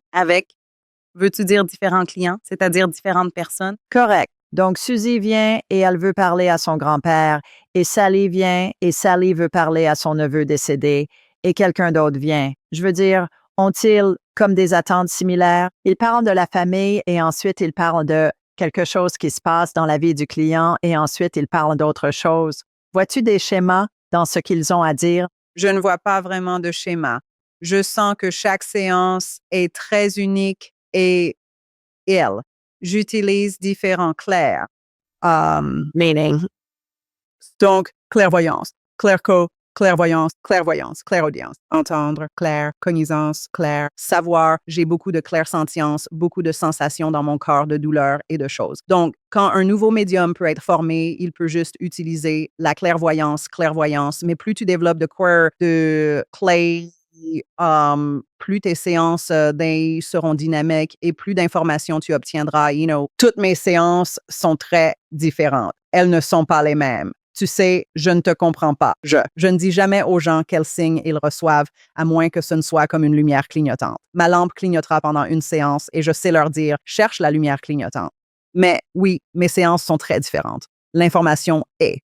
Veux-tu dire différents clients, c'est-à-dire différentes personnes? Correct. Donc, Suzy vient et elle veut parler à son grand-père, et Sally vient et Sally veut parler à son neveu décédé, et quelqu'un d'autre vient. Je veux dire, ont-ils comme des attentes similaires? Ils parlent de la famille et ensuite ils parlent de quelque chose qui se passe dans la vie du client et ensuite ils parlent d'autre chose. Vois-tu des schémas dans ce qu'ils ont à dire? Je ne vois pas vraiment de schéma. Je sens que chaque séance est très unique et elle. J'utilise différents clairs. Meaning. Donc, clairvoyance, clairvoyance, clairaudience, entendre, clair, cognizance, clair, savoir. J'ai beaucoup de clairsentience, beaucoup de sensations dans mon corps, de douleur et de choses. Donc, quand un nouveau médium peut être formé, il peut juste utiliser la clairvoyance, mais plus tu développes de clay, plus tes séances seront dynamiques et plus d'informations tu obtiendras. Toutes mes séances sont très différentes. Elles ne sont pas les mêmes. Tu sais, je ne te comprends pas. Je ne dis jamais aux gens quels signes ils reçoivent, à moins que ce ne soit comme une lumière clignotante. Ma lampe clignotera pendant une séance et je sais leur dire, cherche la lumière clignotante. Mais oui, mes séances sont très différentes. L'information est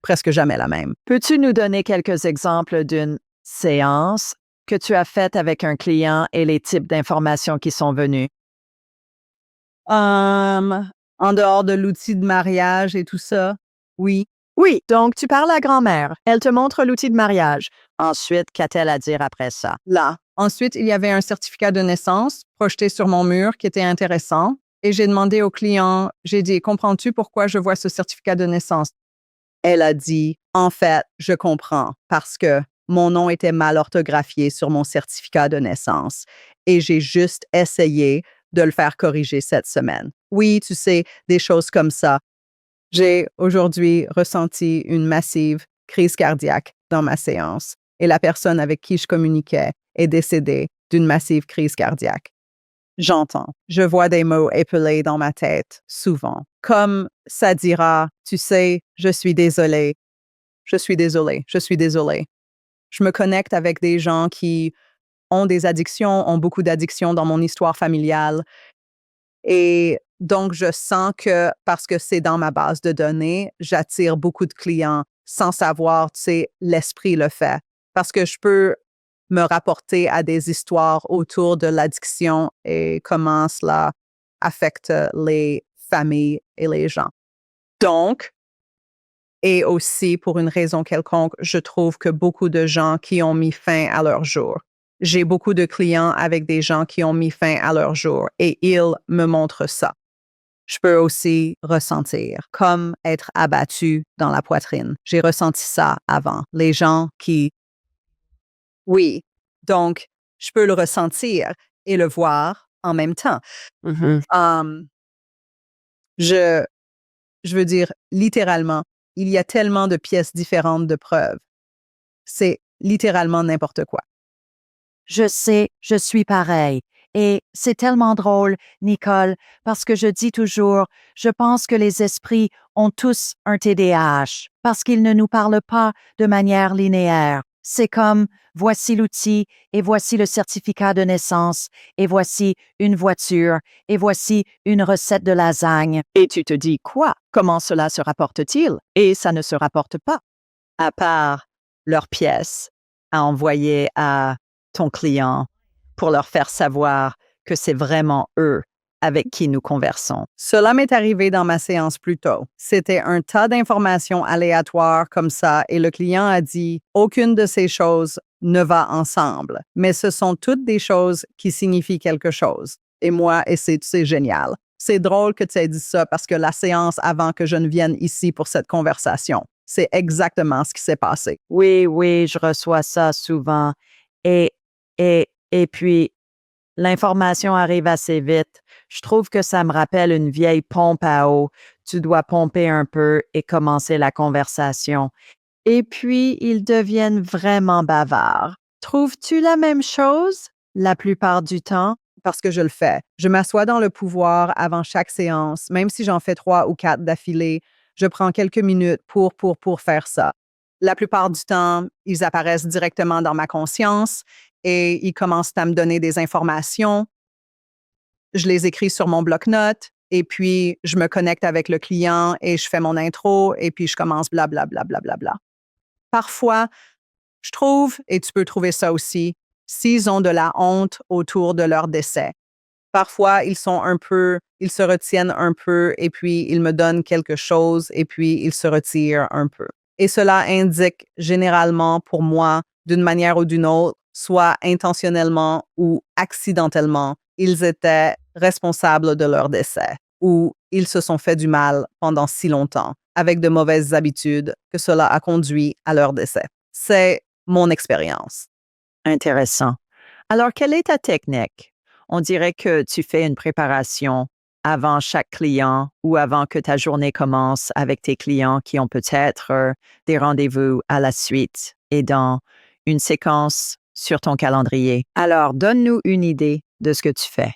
presque jamais la même. Peux-tu nous donner quelques exemples d'une séance que tu as faite avec un client et les types d'informations qui sont venues? En dehors de l'outil de mariage et tout ça, oui. Oui, donc tu parles à grand-mère. Elle te montre l'outil de mariage. Ensuite, qu'a-t-elle à dire après ça? Là. Ensuite, il y avait un certificat de naissance projeté sur mon mur qui était intéressant. Et j'ai demandé au client, j'ai dit, comprends-tu pourquoi je vois ce certificat de naissance? Elle a dit, en fait, je comprends parce que mon nom était mal orthographié sur mon certificat de naissance et j'ai juste essayé de le faire corriger cette semaine. Oui, tu sais, des choses comme ça. J'ai aujourd'hui ressenti une massive crise cardiaque dans ma séance et la personne avec qui je communiquais est décédée d'une massive crise cardiaque. J'entends. Je vois des mots épelés dans ma tête, souvent. Comme ça dira, tu sais, je suis désolée. Je suis désolée. Je suis désolée. Je me connecte avec des gens qui ont des addictions, ont beaucoup d'addictions dans mon histoire familiale. Et donc, je sens que parce que c'est dans ma base de données, j'attire beaucoup de clients sans savoir, tu sais, l'esprit le fait. Parce que je peux me rapporter à des histoires autour de l'addiction et comment cela affecte les familles et les gens. Donc, et aussi pour une raison quelconque, je trouve que beaucoup de gens qui ont mis fin à leur jour. J'ai beaucoup de clients avec des gens qui ont mis fin à leur jour et ils me montrent ça. Je peux aussi ressentir, comme être abattu dans la poitrine. J'ai ressenti ça avant. Les gens qui... Oui, donc je peux le ressentir et le voir en même temps. Um, je veux dire, littéralement, il y a tellement de pièces différentes de preuves. C'est littéralement n'importe quoi. Je sais, je suis pareil. Et c'est tellement drôle, Nicole, parce que je dis toujours, je pense que les esprits ont tous un TDAH, parce qu'ils ne nous parlent pas de manière linéaire. C'est comme, voici l'outil, et voici le certificat de naissance, et voici une voiture, et voici une recette de lasagne. Et tu te dis quoi? Comment cela se rapporte-t-il? Et ça ne se rapporte pas. À part leurs pièces à envoyer à ton client pour leur faire savoir que c'est vraiment eux avec qui nous conversons. Cela m'est arrivé dans ma séance plus tôt. C'était un tas d'informations aléatoires comme ça et le client a dit aucune de ces choses ne va ensemble, mais ce sont toutes des choses qui signifient quelque chose. Et moi, c'est génial. C'est drôle que tu aies dit ça parce que la séance avant que je ne vienne ici pour cette conversation, c'est exactement ce qui s'est passé. Oui, je reçois ça souvent. Et, et puis, l'information arrive assez vite. Je trouve que ça me rappelle une vieille pompe à eau. Tu dois pomper un peu et commencer la conversation. Et puis, ils deviennent vraiment bavards. Trouves-tu la même chose la plupart du temps? Parce que je le fais. Je m'assois dans le pouvoir avant chaque séance, même si j'en fais 3 ou 4 d'affilée. Je prends quelques minutes pour faire ça. La plupart du temps, ils apparaissent directement dans ma conscience et ils commencent à me donner des informations. Je les écris sur mon bloc-notes et puis je me connecte avec le client et je fais mon intro et puis je commence blablabla. Parfois, je trouve, et tu peux trouver ça aussi, s'ils ont de la honte autour de leur décès. Parfois, ils se retiennent un peu et puis ils me donnent quelque chose et puis ils se retirent un peu. Et cela indique généralement pour moi, d'une manière ou d'une autre, soit intentionnellement ou accidentellement, ils étaient responsables de leur décès ou ils se sont fait du mal pendant si longtemps avec de mauvaises habitudes que cela a conduit à leur décès. C'est mon expérience. Intéressant. Alors, quelle est ta technique? On dirait que tu fais une préparation avant chaque client ou avant que ta journée commence avec tes clients qui ont peut-être des rendez-vous à la suite et dans une séquence sur ton calendrier. Alors, donne-nous une idée de ce que tu fais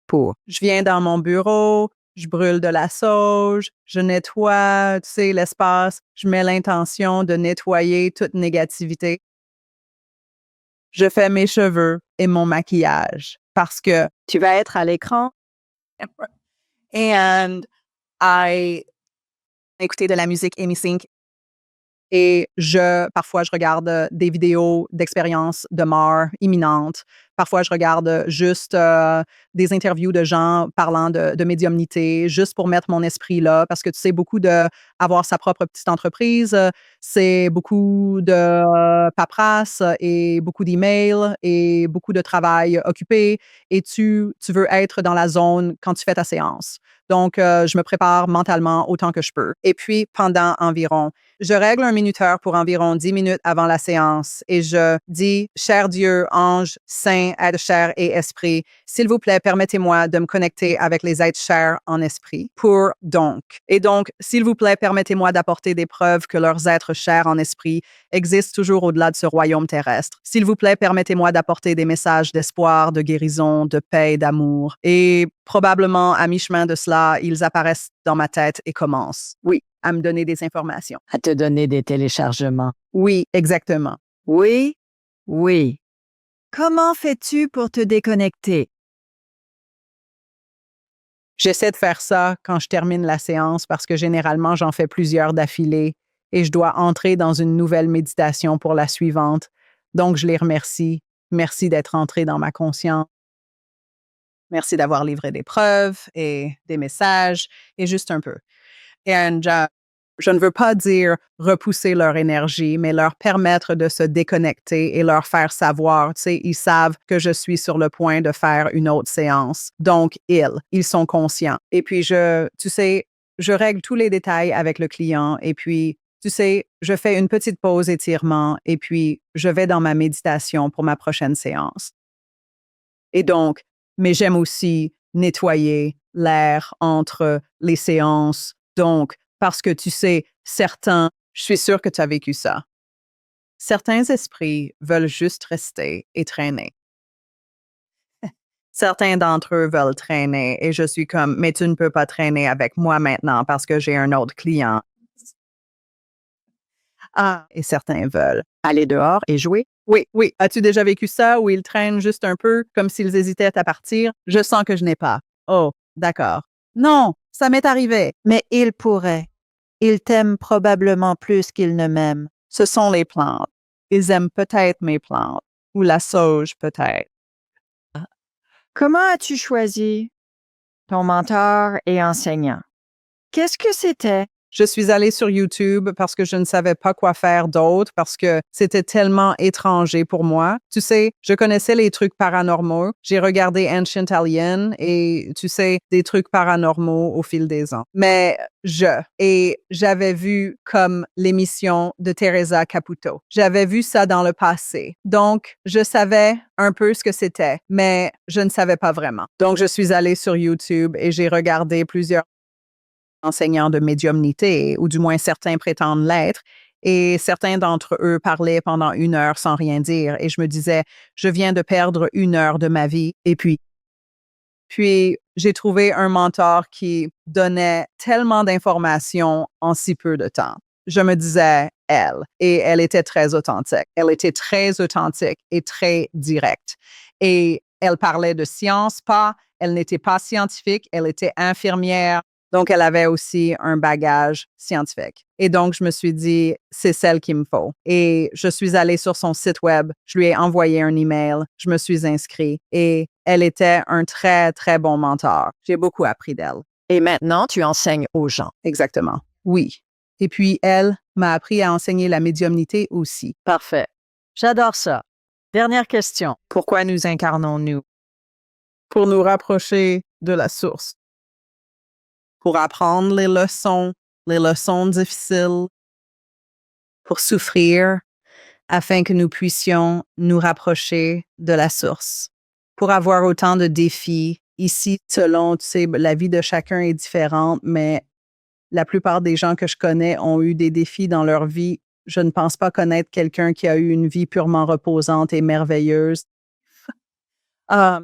pour. Je viens dans mon bureau, je brûle de la sauge, je nettoie, tu sais, l'espace, je mets l'intention de nettoyer toute négativité. Je fais mes cheveux et mon maquillage parce que Tu vas être à l'écran? and I écouter de la musique Amy-Sync et parfois, je regarde des vidéos d'expériences de mort imminente. Parfois, je regarde juste des interviews de gens parlant de médiumnité, juste pour mettre mon esprit là, parce que tu sais, beaucoup de avoir sa propre petite entreprise, c'est beaucoup de paperasse et beaucoup d'emails et beaucoup de travail occupé et tu veux être dans la zone quand tu fais ta séance. Donc, je me prépare mentalement autant que je peux. Et puis, je règle un minuteur pour environ 10 minutes avant la séance et je dis, cher Dieu, ange, saint, être chair et esprit, s'il vous plaît, permettez-moi de me connecter avec les êtres chers en esprit pour donc. Et donc, s'il vous plaît, permettez-moi d'apporter des preuves que leurs êtres chers en esprit existent toujours au-delà de ce royaume terrestre. S'il vous plaît, permettez-moi d'apporter des messages d'espoir, de guérison, de paix, d'amour. Et probablement, à mi-chemin de cela, ils apparaissent dans ma tête et commencent, oui, à me donner des informations. À te donner des téléchargements. Oui, exactement. Oui. Comment fais-tu pour te déconnecter? J'essaie de faire ça quand je termine la séance parce que généralement, j'en fais plusieurs d'affilée et je dois entrer dans une nouvelle méditation pour la suivante. Donc, je les remercie. Merci d'être entré dans ma conscience. Merci d'avoir livré des preuves et des messages et juste un peu. Et je ne veux pas dire repousser leur énergie, mais leur permettre de se déconnecter et leur faire savoir, tu sais, ils savent que je suis sur le point de faire une autre séance. Donc, ils sont conscients. Et puis, je règle tous les détails avec le client et puis, tu sais, je fais une petite pause étirement et puis je vais dans ma méditation pour ma prochaine séance. Et donc, mais j'aime aussi nettoyer l'air entre les séances. Donc, parce que tu sais, je suis sûre que tu as vécu ça. Certains esprits veulent juste rester et traîner. Certains d'entre eux veulent traîner et je suis comme, mais tu ne peux pas traîner avec moi maintenant parce que j'ai un autre client. Ah, et certains veulent. Aller dehors et jouer? Oui, oui. As-tu déjà vécu ça où ils traînent juste un peu, comme s'ils hésitaient à partir? Je sens que je n'ai pas. Oh, d'accord. Non, ça m'est arrivé. Mais il pourrait. Il t'aime probablement plus qu'il ne m'aime. Ce sont les plantes. Ils aiment peut-être mes plantes. Ou la sauge, peut-être. Comment as-tu choisi ton mentor et enseignant? Qu'est-ce que c'était? Je suis allée sur YouTube parce que je ne savais pas quoi faire d'autre, parce que c'était tellement étranger pour moi. Tu sais, je connaissais les trucs paranormaux. J'ai regardé Ancient Alien et, tu sais, des trucs paranormaux au fil des ans. Mais j'avais vu comme l'émission de Teresa Caputo. J'avais vu ça dans le passé. Donc, je savais un peu ce que c'était, mais je ne savais pas vraiment. Donc, je suis allée sur YouTube et j'ai regardé plusieurs enseignants de médiumnité, ou du moins certains prétendent l'être, et certains d'entre eux parlaient pendant 1 heure sans rien dire, et je me disais, je viens de perdre 1 heure de ma vie, et puis j'ai trouvé un mentor qui donnait tellement d'informations en si peu de temps. Je me disais, et elle était très authentique. Elle était très authentique et très directe. Et elle parlait de science, elle n'était pas scientifique, elle était infirmière. Donc, elle avait aussi un bagage scientifique. Et donc, je me suis dit, c'est celle qu'il me faut. Et je suis allée sur son site web, je lui ai envoyé un email, je me suis inscrite et elle était un très, très bon mentor. J'ai beaucoup appris d'elle. Et maintenant, tu enseignes aux gens. Exactement. Oui. Et puis, elle m'a appris à enseigner la médiumnité aussi. Parfait. J'adore ça. Dernière question. Pourquoi nous incarnons-nous? Pour nous rapprocher de la source. Pour apprendre les leçons difficiles, pour souffrir, afin que nous puissions nous rapprocher de la source. Pour avoir autant de défis, ici, selon, tu sais, la vie de chacun est différente, mais la plupart des gens que je connais ont eu des défis dans leur vie. Je ne pense pas connaître quelqu'un qui a eu une vie purement reposante et merveilleuse.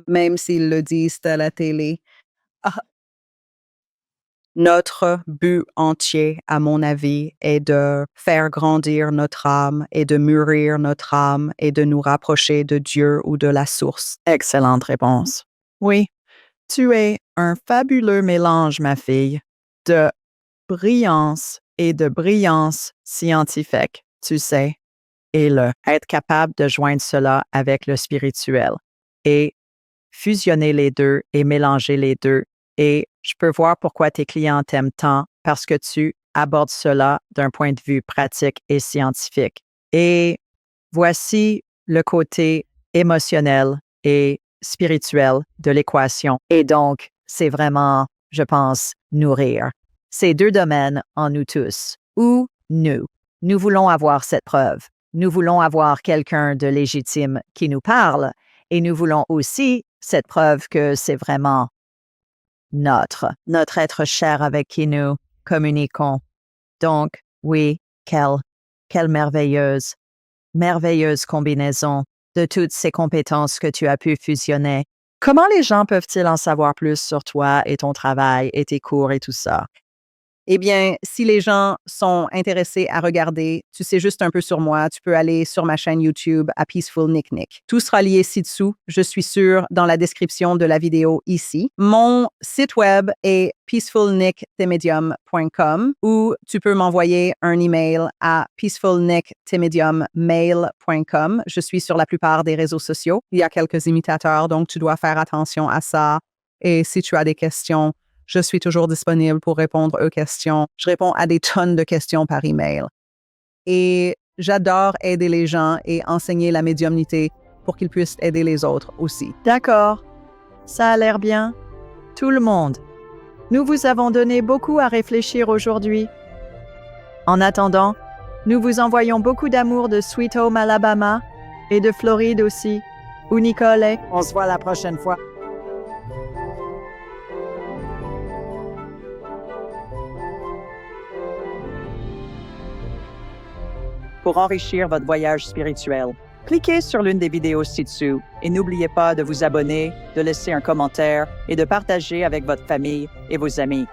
Même s'ils le disent à la télé. Notre but entier, à mon avis, est de faire grandir notre âme et de mûrir notre âme et de nous rapprocher de Dieu ou de la source. Excellente réponse. Oui, tu es un fabuleux mélange, ma fille, de brillance et de brillance scientifique, tu sais, et être capable de joindre cela avec le spirituel et fusionner les deux et mélanger les deux. Et je peux voir pourquoi tes clients t'aiment tant, parce que tu abordes cela d'un point de vue pratique et scientifique. Et voici le côté émotionnel et spirituel de l'équation. Et donc, c'est vraiment, je pense, nourrir ces deux domaines en nous tous. Ou nous. Nous voulons avoir cette preuve. Nous voulons avoir quelqu'un de légitime qui nous parle. Et nous voulons aussi cette preuve que c'est vraiment notre être cher avec qui nous communiquons. Donc, oui, quelle merveilleuse combinaison de toutes ces compétences que tu as pu fusionner. Comment les gens peuvent-ils en savoir plus sur toi et ton travail et tes cours et tout ça? Eh bien, si les gens sont intéressés à regarder, tu sais juste un peu sur moi, tu peux aller sur ma chaîne YouTube à Peaceful Nick Nick. Tout sera lié ci-dessous, je suis sûre, dans la description de la vidéo ici. Mon site web est peacefulnicktmedium.com ou tu peux m'envoyer un email à peacefulnicktmediummail.com. Je suis sur la plupart des réseaux sociaux. Il y a quelques imitateurs, donc tu dois faire attention à ça. Et si tu as des questions, je suis toujours disponible pour répondre aux questions. Je réponds à des tonnes de questions par email. Et j'adore aider les gens et enseigner la médiumnité pour qu'ils puissent aider les autres aussi. D'accord. Ça a l'air bien. Tout le monde. Nous vous avons donné beaucoup à réfléchir aujourd'hui. En attendant, nous vous envoyons beaucoup d'amour de Sweet Home, Alabama et de Floride aussi, où Nicole est. On se voit la prochaine fois. Pour enrichir votre voyage spirituel, cliquez sur l'une des vidéos ci-dessous et n'oubliez pas de vous abonner, de laisser un commentaire et de partager avec votre famille et vos amis.